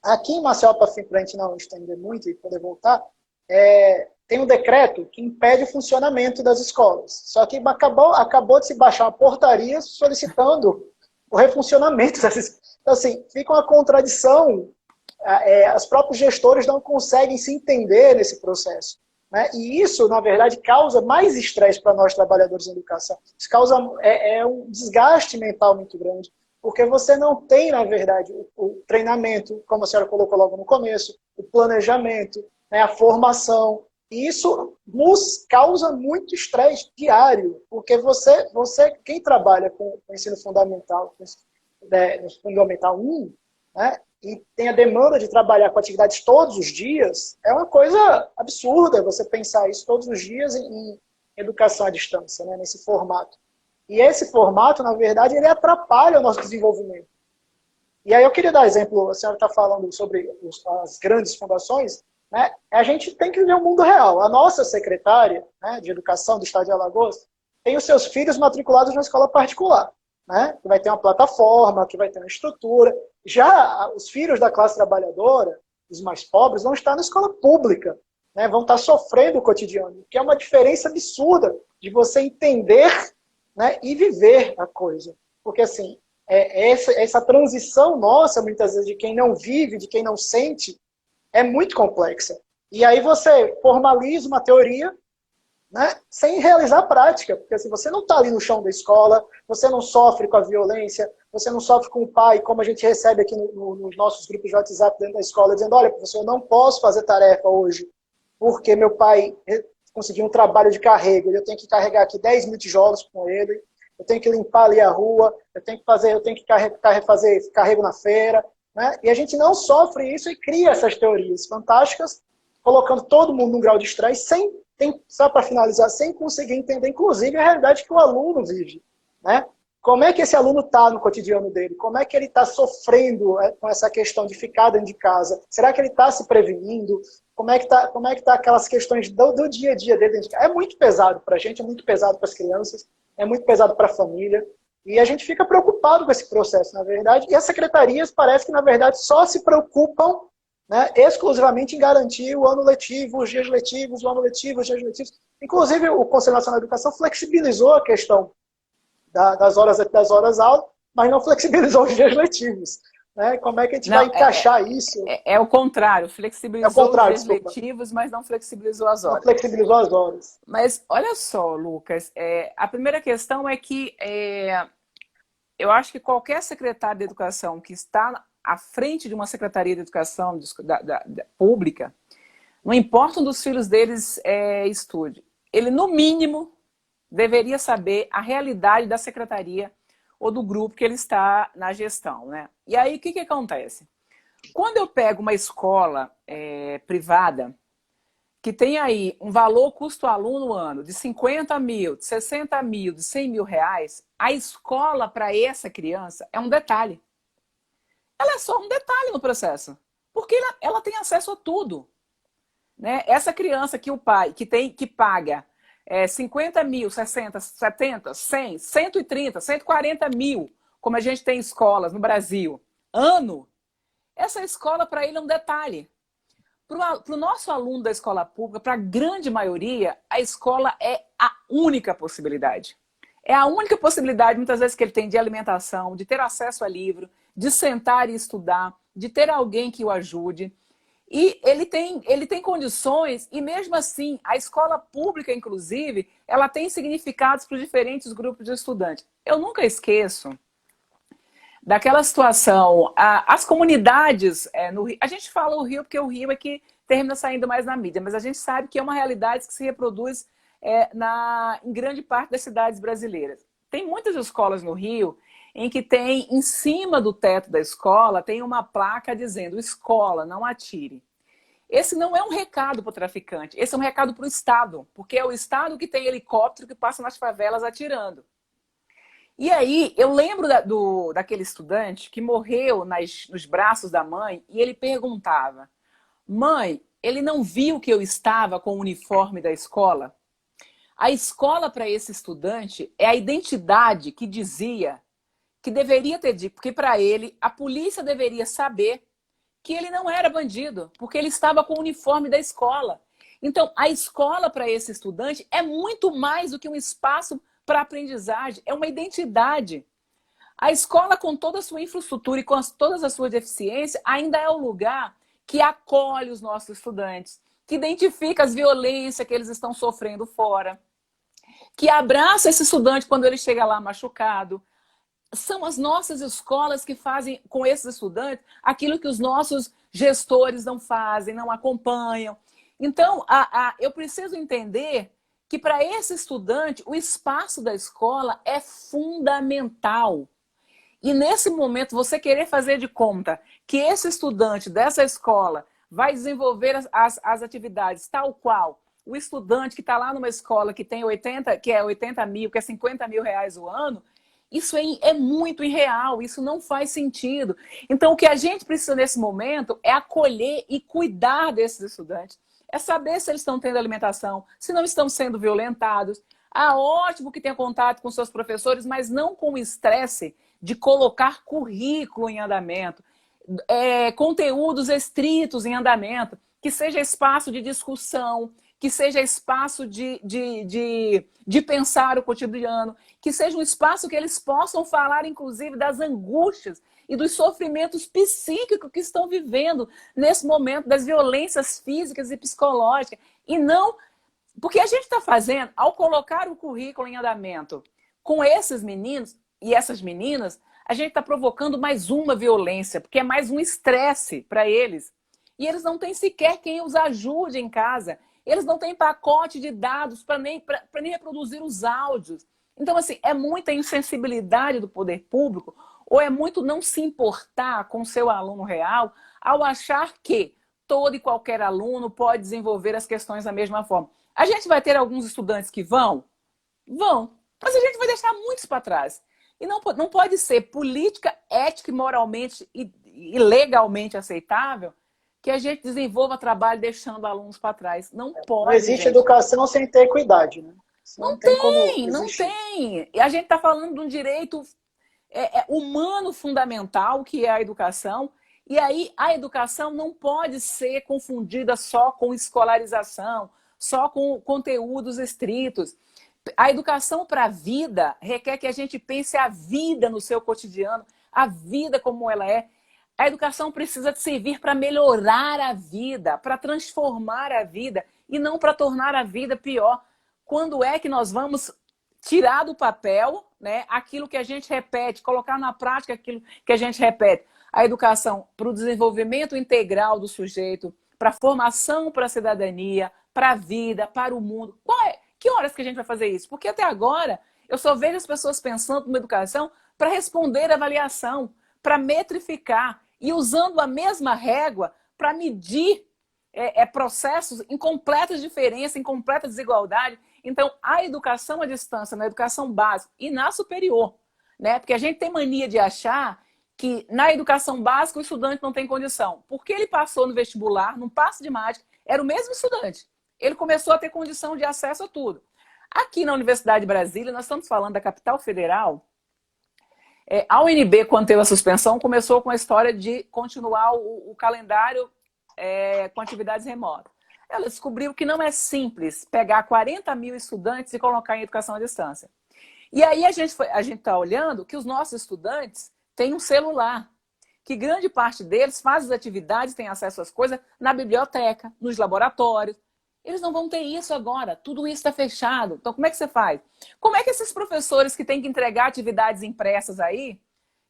Aqui em Maceió, para a gente não estender muito e poder voltar, tem um decreto que impede o funcionamento das escolas. Só que acabou de se baixar uma portaria solicitando o refuncionamento das escolas. Então, assim, fica uma contradição. Os próprios gestores não conseguem se entender nesse processo, né? E isso, na verdade, causa mais estresse para nós trabalhadores em educação. Isso causa um desgaste mental muito grande, porque você não tem, na verdade, o treinamento, como a senhora colocou logo no começo, o planejamento, né, a formação. E isso nos causa muito estresse diário, porque quem trabalha com ensino fundamental, no Fundamental 1, né, e tem a demanda de trabalhar com atividades todos os dias, é uma coisa absurda você pensar isso todos os dias em educação à distância, né, nesse formato. E esse formato, na verdade, ele atrapalha o nosso desenvolvimento. E aí eu queria dar exemplo, a senhora está falando sobre as grandes fundações, né? A gente tem que ver o mundo real. A nossa secretária, né, de Educação do Estado de Alagoas tem os seus filhos matriculados na escola particular, né? Que vai ter uma plataforma, que vai ter uma estrutura. Já os filhos da classe trabalhadora, os mais pobres, vão estar na escola pública, né? Vão estar sofrendo o cotidiano, que é uma diferença absurda de você entender, né, e viver a coisa. Porque, assim, essa transição nossa, muitas vezes, de quem não vive, de quem não sente, é muito complexa. E aí você formaliza uma teoria, né, sem realizar a prática. Porque assim, você não está ali no chão da escola, você não sofre com a violência, você não sofre com o pai, como a gente recebe aqui nos nossos grupos de WhatsApp dentro da escola, dizendo, olha, professor, eu não posso fazer tarefa hoje, porque meu pai conseguiu um trabalho de carrego, eu tenho que carregar aqui 10 mil tijolos com ele, eu tenho que limpar ali a rua, eu tenho que fazer carrego na feira, né? E a gente não sofre isso e cria essas teorias fantásticas, colocando todo mundo num grau de estresse, só para finalizar, sem conseguir entender, inclusive, a realidade que o aluno vive, né? Como é que esse aluno está no cotidiano dele? Como é que ele está sofrendo com essa questão de ficar dentro de casa? Será que ele está se prevenindo? Como é que tá aquelas questões do dia a dia dele dentro de casa? É muito pesado para a gente, é muito pesado para as crianças, é muito pesado para a família. E a gente fica preocupado com esse processo, na verdade. E as secretarias parece que, na verdade, só se preocupam, né, exclusivamente em garantir o ano letivo, os dias letivos, o ano letivo, os dias letivos. Inclusive, o Conselho Nacional de Educação flexibilizou a questão das horas aula, mas não flexibilizou os dias letivos. Né? Como é que a gente vai encaixar isso? É o contrário, flexibilizou os dias desculpa. letivos, mas não flexibilizou as horas. Não flexibilizou as horas. Mas olha só, Lucas, a primeira questão é que eu acho que qualquer secretário de educação que está à frente de uma secretaria de educação pública, não importa onde os filhos deles estude, ele, no mínimo, deveria saber a realidade da secretaria ou do grupo que ele está na gestão, né? E aí, o que acontece? Quando eu pego uma escola privada, que tem aí um valor custo-aluno ano de 50 mil, de 60 mil, de 100 mil reais, a escola para essa criança é um detalhe. Ela é só um detalhe no processo, porque ela tem acesso a tudo. Né? Essa criança que o pai que paga 50 mil, 60, 70, 100, 130, 140 mil, como a gente tem escolas no Brasil, ano, essa escola para ele é um detalhe. Para o nosso aluno da escola pública, para a grande maioria, a escola é a única possibilidade. É a única possibilidade, muitas vezes, que ele tem de alimentação, de ter acesso a livro, de sentar e estudar, de ter alguém que o ajude. E ele tem condições, e mesmo assim, a escola pública, inclusive, ela tem significados para os diferentes grupos de estudantes. Eu nunca esqueço daquela situação, as comunidades no Rio, a gente fala o Rio porque o Rio é que termina saindo mais na mídia, mas a gente sabe que é uma realidade que se reproduz em grande parte das cidades brasileiras. Tem muitas escolas no Rio em que tem, em cima do teto da escola, tem uma placa dizendo: escola, não atire. Esse não é um recado para o traficante, esse é um recado para o Estado, porque é o Estado que tem helicóptero que passa nas favelas atirando. E aí, eu lembro daquele estudante que morreu nos braços da mãe e ele perguntava: mãe, ele não viu que eu estava com o uniforme da escola? A escola para esse estudante é a identidade que dizia que deveria ter dito, porque para ele a polícia deveria saber que ele não era bandido, porque ele estava com o uniforme da escola. Então, a escola para esse estudante é muito mais do que um espaço para aprendizagem, é uma identidade. A escola, com toda a sua infraestrutura e com todas as suas deficiências, ainda é o lugar que acolhe os nossos estudantes, que identifica as violências que eles estão sofrendo fora, que abraça esse estudante quando ele chega lá machucado. São as nossas escolas que fazem com esses estudantes aquilo que os nossos gestores não fazem, não acompanham. Então, eu preciso entender que para esse estudante, o espaço da escola é fundamental. E nesse momento, você querer fazer de conta que esse estudante dessa escola vai desenvolver as atividades tal qual o estudante que está lá numa escola que tem 80 mil, que é 50 mil reais o ano, isso é muito irreal, isso não faz sentido. Então, o que a gente precisa nesse momento é acolher e cuidar desses estudantes. É saber se eles estão tendo alimentação, se não estão sendo violentados. Ah, ótimo que tenha contato com seus professores, mas não com o estresse de colocar currículo em andamento, conteúdos estritos em andamento, que seja espaço de discussão, que seja espaço de pensar o cotidiano, que seja um espaço que eles possam falar, inclusive, das angústias e dos sofrimentos psíquicos que estão vivendo nesse momento, das violências físicas e psicológicas. E não... Porque a gente está fazendo, ao colocar o currículo em andamento com esses meninos e essas meninas, a gente está provocando mais uma violência, porque é mais um estresse para eles. E eles não têm sequer quem os ajude em casa. Eles não têm pacote de dados para nem reproduzir os áudios. Então, assim, é muita insensibilidade do poder público ou é muito não se importar com o seu aluno real ao achar que todo e qualquer aluno pode desenvolver as questões da mesma forma. A gente vai ter alguns estudantes que vão? Vão. Mas a gente vai deixar muitos para trás. E não pode ser política, ética e moralmente e legalmente aceitável que a gente desenvolva trabalho deixando alunos para trás. Não pode, Não existe gente. educação sem ter equidade, né? Não tem, não tem. E a gente está falando de um direito humano fundamental, que é a educação. E aí a educação não pode ser confundida só com escolarização, só com conteúdos estritos. A educação para a vida requer que a gente pense a vida no seu cotidiano, a vida como ela é. A educação precisa servir para melhorar a vida, para transformar a vida e não para tornar a vida pior. Quando é que nós vamos tirar do papel, né, aquilo que a gente repete, colocar na prática aquilo que a gente repete? A educação para o desenvolvimento integral do sujeito, para a formação, para a cidadania, para a vida, para o mundo. Que horas que a gente vai fazer isso? Porque até agora eu só vejo as pessoas pensando numa educação para responder a avaliação, para metrificar e usando a mesma régua para medir processos em completa diferença, em completa desigualdade. Então, a educação à distância, na educação básica e na superior, né? Porque a gente tem mania de achar que na educação básica o estudante não tem condição. Porque ele passou no vestibular, num passe de mágica, era o mesmo estudante. Ele começou a ter condição de acesso a tudo. Aqui na Universidade de Brasília, nós estamos falando da capital federal, a UNB, quando teve a suspensão, começou com a história de continuar o calendário com atividades remotas. Ela descobriu que não é simples pegar 40 mil estudantes e colocar em educação à distância. E aí a gente está olhando que os nossos estudantes têm um celular, que grande parte deles faz as atividades, tem acesso às coisas na biblioteca, nos laboratórios. Eles não vão ter isso agora, tudo isso está fechado. Então, como é que você faz? Como é que esses professores que têm que entregar atividades impressas aí,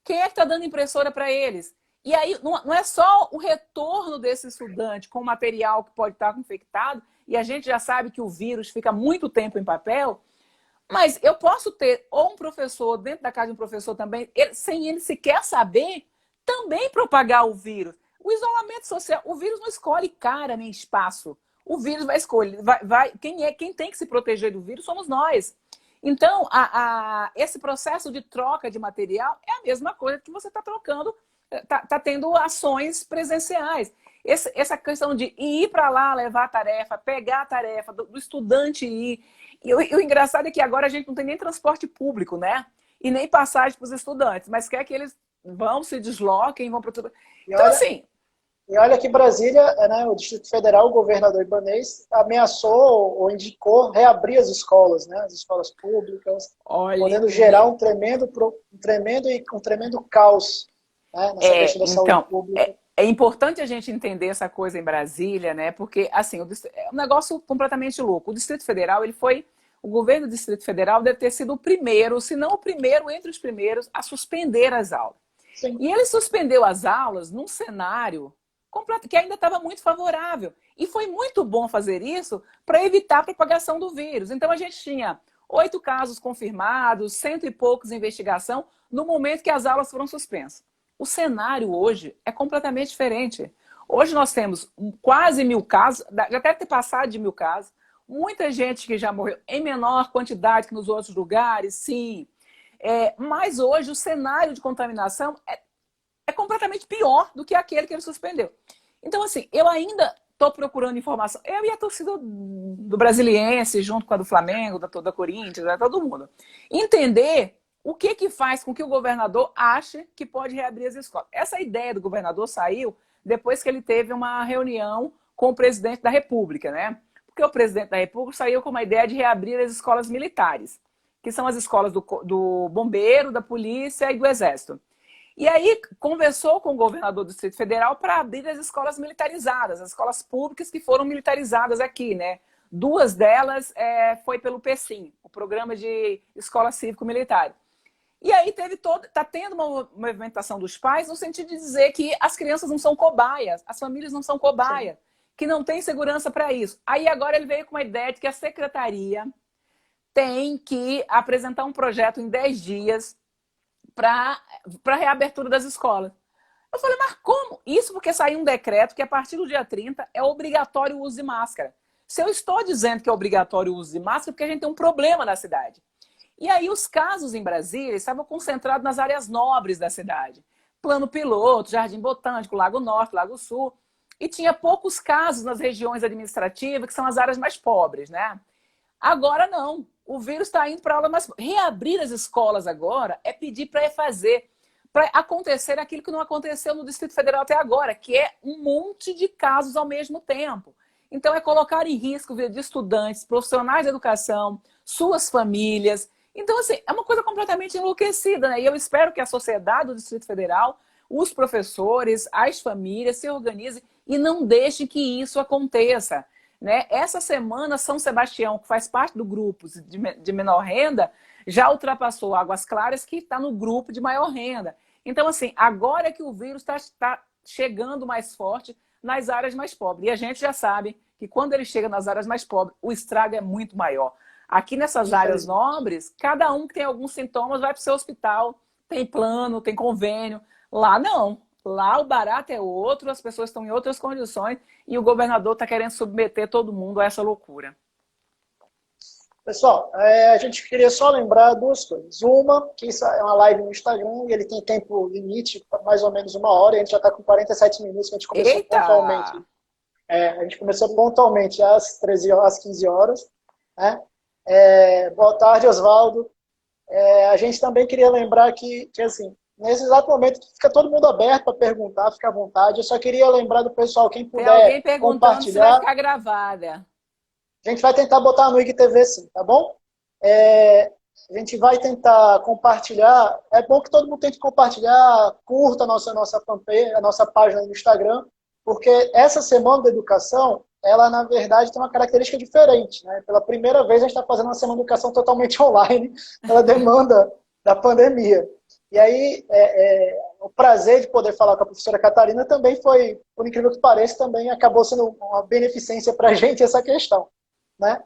quem é que está dando impressora para eles? E aí, não é só o retorno desse estudante com material que pode estar infectado, e a gente já sabe que o vírus fica muito tempo em papel, mas eu posso ter ou um professor, dentro da casa de um professor também, sem ele sequer saber, também propagar o vírus. O isolamento social, o vírus não escolhe cara nem espaço. O vírus vai escolher, quem tem que se proteger do vírus somos nós. Então, esse processo de troca de material é a mesma coisa que você está trocando, está tendo ações presenciais. Essa questão de ir para lá, levar a tarefa, pegar a tarefa, do estudante ir. E o engraçado é que agora a gente não tem nem transporte público, né? E nem passagem para os estudantes, mas quer que eles vão, se desloquem, vão para outro... Então, assim... E olha que Brasília, né, o Distrito Federal, o governador Ibanez, ameaçou ou indicou reabrir as escolas, né, as escolas públicas, podendo gerar um tremendo caos, né, nessa questão da saúde pública. É importante a gente entender essa coisa em Brasília, né, porque assim, é um negócio completamente louco. O Distrito Federal, o governo do Distrito Federal deve ter sido o primeiro, se não o primeiro, entre os primeiros, a suspender as aulas. Sim. E ele suspendeu as aulas num cenário que ainda estava muito favorável. E foi muito bom fazer isso para evitar a propagação do vírus. Então, a gente tinha 8 casos confirmados, 100 e poucos em investigação, no momento que as aulas foram suspensas. O cenário hoje é completamente diferente. Hoje nós temos quase 1000 casos, já deve ter passado de 1000 casos, muita gente que já morreu em menor quantidade que nos outros lugares, sim. Mas hoje o cenário de contaminação é completamente pior do que aquele que ele suspendeu. Então, assim, eu ainda estou procurando informação. Eu e a torcida do Brasiliense, junto com a do Flamengo, da Corinthians, todo mundo. Entender o que faz com que o governador ache que pode reabrir as escolas. Essa ideia do governador saiu depois que ele teve uma reunião com o presidente da República, né? Porque o presidente da República saiu com uma ideia de reabrir as escolas militares, que são as escolas do bombeiro, da polícia e do exército. E aí conversou com o governador do Distrito Federal para abrir as escolas militarizadas, as escolas públicas que foram militarizadas aqui, né? 2 delas foi pelo PECIM, o Programa de Escola Cívico-Militar. E aí está tendo uma movimentação dos pais no sentido de dizer que as crianças não são cobaias, as famílias não são cobaias, que não tem segurança para isso. Aí agora ele veio com uma ideia de que a secretaria tem que apresentar um projeto em 10 dias para a reabertura das escolas. Eu falei, mas como? Isso porque saiu um decreto que a partir do dia 30 é obrigatório o uso de máscara. Se eu estou dizendo que é obrigatório o uso de máscara, é porque a gente tem um problema na cidade. E aí os casos em Brasília estavam concentrados nas áreas nobres da cidade. Plano Piloto, Jardim Botânico, Lago Norte, Lago Sul. E tinha poucos casos nas regiões administrativas, que são as áreas mais pobres, né? Agora não. O vírus está indo para aula mais... Reabrir as escolas agora é pedir para acontecer aquilo que não aconteceu no Distrito Federal até agora, que é um monte de casos ao mesmo tempo. Então, é colocar em risco a vida de estudantes, profissionais de educação, suas famílias. Então, assim, é uma coisa completamente enlouquecida, né? E eu espero que a sociedade do Distrito Federal, os professores, as famílias se organizem e não deixem que isso aconteça. Né? Essa semana, São Sebastião, que faz parte do grupo de menor renda, já ultrapassou Águas Claras, que está no grupo de maior renda. Então, assim, agora é que o vírus está chegando mais forte nas áreas mais pobres. E a gente já sabe que quando ele chega nas áreas mais pobres, o estrago é muito maior. Aqui nessas áreas nobres, cada um que tem alguns sintomas vai para o seu hospital, tem plano, tem convênio. Lá não. Lá o barato é outro, as pessoas estão em outras condições e o governador está querendo submeter todo mundo a essa loucura. Pessoal, a gente queria só lembrar 2 coisas. Uma, que isso é uma live no Instagram e ele tem tempo limite, mais ou menos 1 hora, e a gente já está com 47 minutos, que a gente começou pontualmente. A gente começou pontualmente às 15 horas. Né? Boa tarde, Oswaldo. A gente também queria lembrar que assim, nesse exato momento, fica todo mundo aberto para perguntar, fica à vontade. Eu só queria lembrar do pessoal, quem puder compartilhar. Tem alguém perguntando se vai ficar gravada. A gente vai tentar botar no IGTV sim, tá bom? A gente vai tentar compartilhar. É bom que todo mundo tente compartilhar, curta a nossa fanpage, a nossa página no Instagram, porque essa Semana da Educação, ela, na verdade, tem uma característica diferente. Né? Pela primeira vez, a gente está fazendo uma Semana da Educação totalmente online, pela demanda da pandemia. E aí, o prazer de poder falar com a professora Catarina também foi, por incrível que pareça, também acabou sendo uma beneficência para a gente essa questão. Né?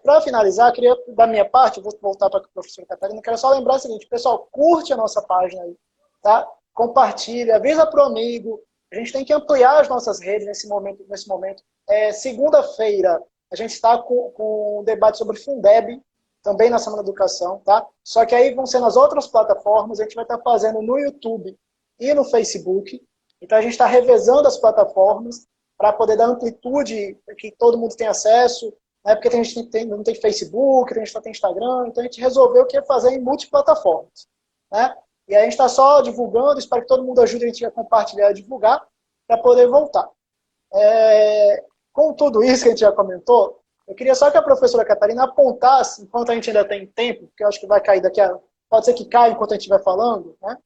Para finalizar, queria, da minha parte, vou voltar para a professora Catarina, quero só lembrar o seguinte, pessoal, curte a nossa página aí, tá? Compartilha, avisa para o amigo, a gente tem que ampliar as nossas redes nesse momento. Segunda-feira, a gente está com um debate sobre Fundeb, também na Semana da Educação, tá? Só que aí vão ser nas outras plataformas, a gente vai estar fazendo no YouTube e no Facebook, então a gente está revezando as plataformas, para poder dar amplitude, que todo mundo tem acesso, né? Porque a gente não tem Facebook, a gente só tem Instagram, então a gente resolveu que ia fazer em multiplataformas. Né? E aí a gente está só divulgando, espero que todo mundo ajude a gente a compartilhar e divulgar, para poder voltar. Com tudo isso que a gente já comentou, eu queria só que a professora Catarina apontasse, enquanto a gente ainda tem tempo, porque eu acho que vai cair daqui a... Pode ser que caia enquanto a gente estiver falando, né?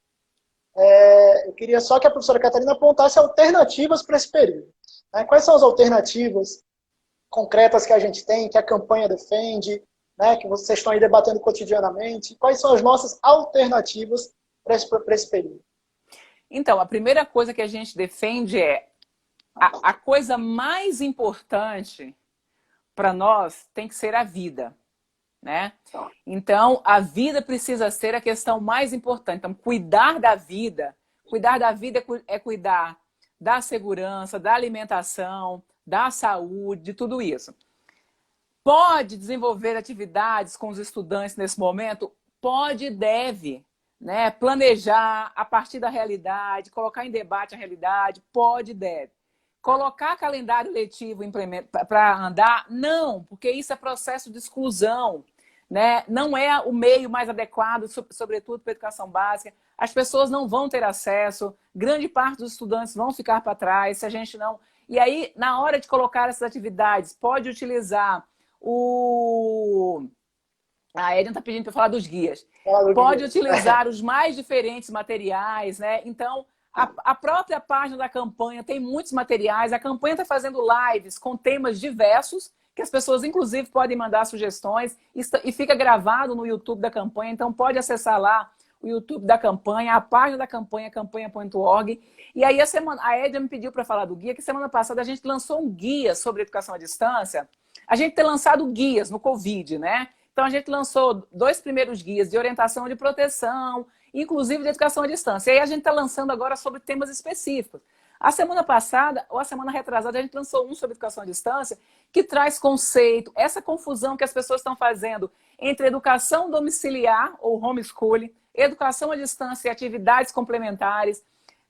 Eu queria só que a professora Catarina apontasse alternativas para esse período. Né? Quais são as alternativas concretas que a gente tem, que a campanha defende, né? Que vocês estão aí debatendo cotidianamente? Quais são as nossas alternativas para esse período? Então, a primeira coisa que a gente defende é a coisa mais importante para nós tem que ser a vida, né? Então, a vida precisa ser a questão mais importante. Então, cuidar da vida é cuidar da segurança, da alimentação, da saúde, de tudo isso. Pode desenvolver atividades com os estudantes nesse momento? Pode e deve, né? Planejar a partir da realidade, colocar em debate a realidade, pode e deve. Colocar calendário letivo para andar? Não, porque isso é processo de exclusão, né? Não é o meio mais adequado, sobretudo para a educação básica. As pessoas não vão ter acesso, grande parte dos estudantes vão ficar para trás se a gente não... E aí, na hora de colocar essas atividades, pode utilizar a Edna está pedindo para falar dos guias. Pode utilizar os mais diferentes materiais, né? Então, a própria página da campanha tem muitos materiais. A campanha está fazendo lives com temas diversos, que as pessoas, inclusive, podem mandar sugestões e fica gravado no YouTube da campanha. Então, pode acessar lá o YouTube da campanha, a página da campanha, campanha.org. E aí, a Edna me pediu para falar do guia, que semana passada a gente lançou um guia sobre educação à distância. A gente tem lançado guias no Covid, né? Então, a gente lançou 2 primeiros guias de orientação de proteção, inclusive de educação à distância. E aí, a gente está lançando agora sobre temas específicos. A semana passada, ou a semana retrasada, a gente lançou um sobre educação à distância, que traz conceito, essa confusão que as pessoas estão fazendo entre educação domiciliar, ou homeschooling, educação à distância e atividades complementares.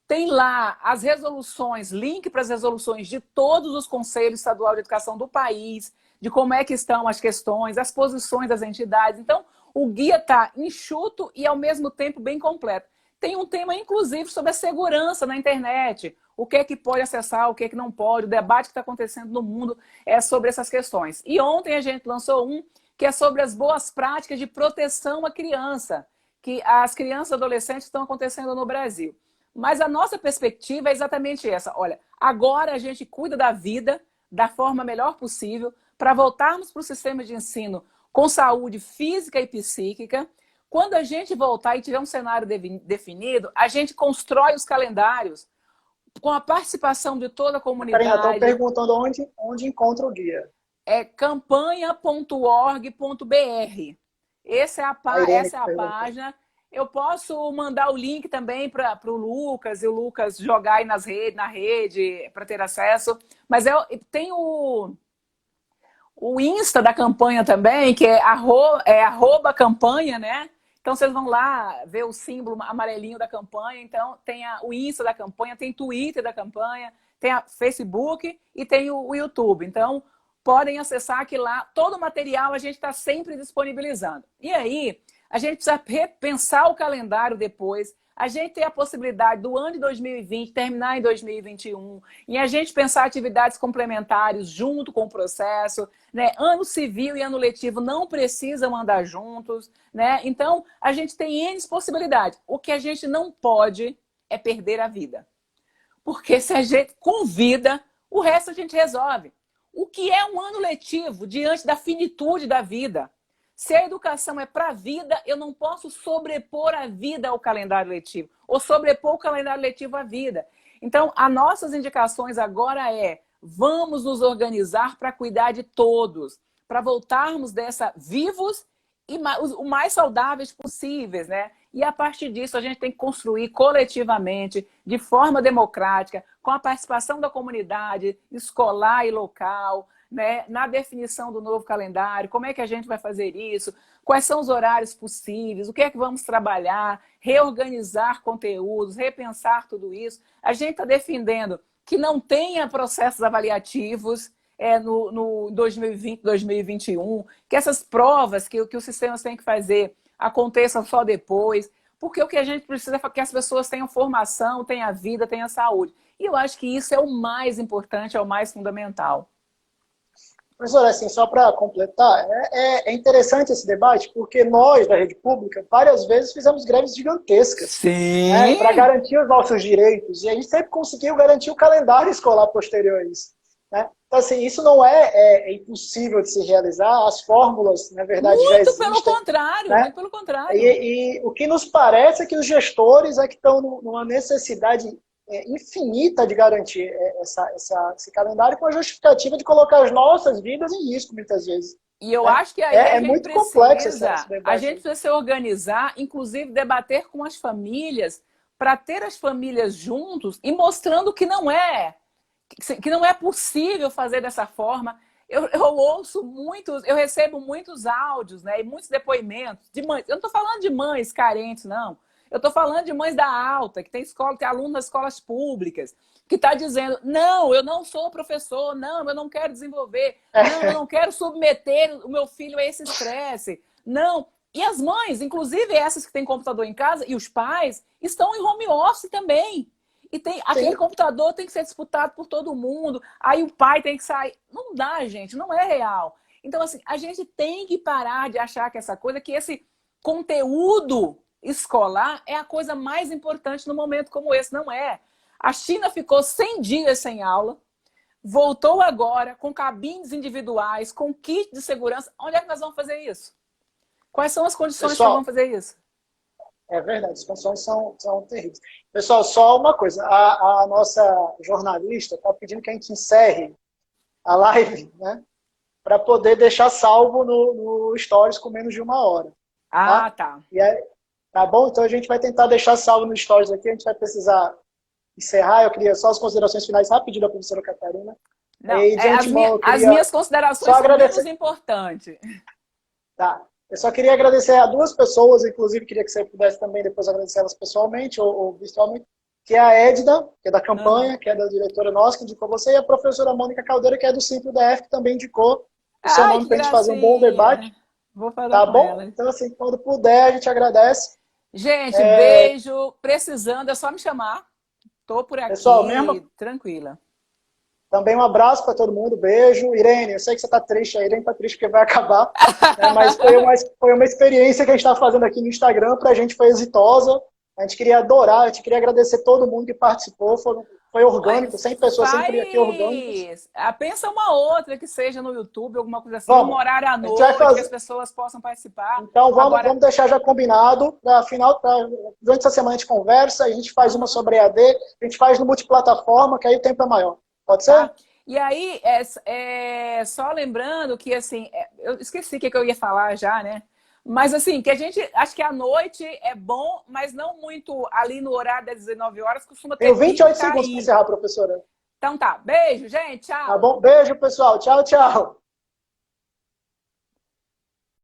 Tem lá as resoluções, link para as resoluções de todos os conselhos estaduais de educação do país, de como é que estão as questões, as posições das entidades. Então, o guia está enxuto e, ao mesmo tempo, bem completo. Tem um tema, inclusive, sobre a segurança na internet. O que é que pode acessar, o que é que não pode. O debate que está acontecendo no mundo é sobre essas questões. E ontem a gente lançou um que é sobre as boas práticas de proteção à criança, que as crianças e adolescentes estão acontecendo no Brasil. Mas a nossa perspectiva é exatamente essa. Olha, agora a gente cuida da vida da forma melhor possível para voltarmos para o sistema de ensino com saúde física e psíquica. Quando a gente voltar e tiver um cenário definido, a gente constrói os calendários com a participação de toda a comunidade. Estão perguntando onde encontra o guia. É campanha.org.br. Essa é a página. Eu posso mandar o link também para o Lucas, e o Lucas jogar aí na rede para ter acesso. Mas tem o Insta da campanha também, que é arroba campanha, né? Então, vocês vão lá ver o símbolo amarelinho da campanha. Então, tem o Insta da campanha, tem Twitter da campanha, tem a Facebook e tem o YouTube. Então, podem acessar que lá todo o material a gente está sempre disponibilizando. E aí, a gente precisa repensar o calendário depois. A gente tem a possibilidade do ano de 2020 terminar em 2021 e a gente pensar atividades complementares junto com o processo, né? Ano civil e ano letivo não precisam andar juntos, né? Então, a gente tem N possibilidades. O que a gente não pode é perder a vida. Porque se a gente convida, o resto a gente resolve. O que é um ano letivo diante da finitude da vida? Se a educação é para a vida, eu não posso sobrepor a vida ao calendário letivo, ou sobrepor o calendário letivo à vida. Então, as nossas indicações agora vamos nos organizar para cuidar de todos, para voltarmos dessa vivos e o mais saudáveis possíveis, né? E a partir disso, a gente tem que construir coletivamente, de forma democrática, com a participação da comunidade escolar e local, né, na definição do novo calendário, como é que a gente vai fazer isso, quais são os horários possíveis, o que é que vamos trabalhar, reorganizar conteúdos, repensar tudo isso. A gente está defendendo que não tenha processos avaliativos no 2020, 2021, que essas provas que os sistemas têm que fazer aconteçam só depois, porque o que a gente precisa é que as pessoas tenham formação, tenham vida, tenham saúde. E eu acho que isso é o mais importante, é o mais fundamental. Professor, assim, só para completar, é interessante esse debate, porque nós, da rede pública, várias vezes fizemos greves gigantescas. Sim. Né, para garantir os nossos direitos, e a gente sempre conseguiu garantir o calendário escolar posterior a isso. Né? Então, assim, isso não é impossível de se realizar, as fórmulas, na verdade, já Muito pelo existem, contrário, né? muito pelo contrário. E o que nos parece é que os gestores é que estão numa necessidade infinita de garantir esse calendário com a justificativa de colocar as nossas vidas em risco, muitas vezes. E eu Né? acho que aí Muito complexo esse a debate. gente precisa se organizar, inclusive debater com as famílias, para ter as famílias juntos e mostrando que não é possível fazer dessa forma. Eu ouço muitos, eu recebo muitos áudios, né, e muitos depoimentos de mães. Eu não estou falando de mães carentes, não. Eu estou falando de mães da alta, que tem escola, tem aluno das escolas públicas, que está dizendo, não, eu não sou professor, não, eu não quero desenvolver, não, eu não quero submeter o meu filho a esse estresse, não. E as mães, inclusive essas que têm computador em casa, e os pais, estão em home office também. E aquele computador tem que ser disputado por todo mundo, aí o pai tem que sair. Não dá, gente, não é real. Então, assim, a gente tem que parar de achar que esse conteúdo escolar é a coisa mais importante num momento como esse. Não é. A China ficou 100 dias sem aula, voltou agora com cabines individuais, com kit de segurança. Onde é que nós vamos fazer isso? Quais são as condições que nós vamos fazer isso? É verdade, as condições são terríveis. Pessoal, só uma coisa. A nossa jornalista está pedindo que a gente encerre a live, né? Para poder deixar salvo no Stories com menos de 1 hora. Ah, tá. E aí, tá bom? Então a gente vai tentar deixar salvo no Stories aqui. A gente vai precisar encerrar. Eu queria só as considerações finais rapidinho da professora Catarina. Não, e, as minhas considerações são menos importantes. Tá. Eu só queria agradecer a 2 pessoas, inclusive queria que você pudesse também depois agradecer elas pessoalmente ou virtualmente, que é a Edna, que é da campanha, que é da diretora nossa, que indicou você, e a professora Mônica Caldeira, que é do Simplo da F, que também indicou o seu nome para a gente fazer um bom debate. Vou falar tá com bom? ela. Então, assim, quando puder, a gente agradece. Gente, beijo. Precisando, é só me chamar. Tô por aqui, pessoal, mesmo, tranquila. Também um abraço para todo mundo, beijo. Irene, eu sei que você está triste, a Irene está triste porque vai acabar, né? Mas foi uma experiência que a gente está fazendo aqui no Instagram, para a gente foi exitosa, a gente queria adorar, a gente queria agradecer todo mundo que participou, foi orgânico, 100 pessoas sempre aqui orgânicas. Pensa uma outra que seja no YouTube, alguma coisa assim, um horário à noite, que as pessoas possam participar. Então vamos deixar já combinado, durante essa semana a gente conversa, a gente faz uma sobre EAD, a gente faz no multiplataforma, que aí o tempo é maior. Pode ser? Tá. E aí, só lembrando que, assim, eu esqueci o que eu ia falar já, né? Mas, assim, que a gente, acho que à noite é bom, mas não muito ali no horário das 19 horas, costuma ter... Tem 28 segundos para encerrar, professora. Então tá, beijo, gente, tchau. Tá bom? Beijo, pessoal. Tchau, tchau.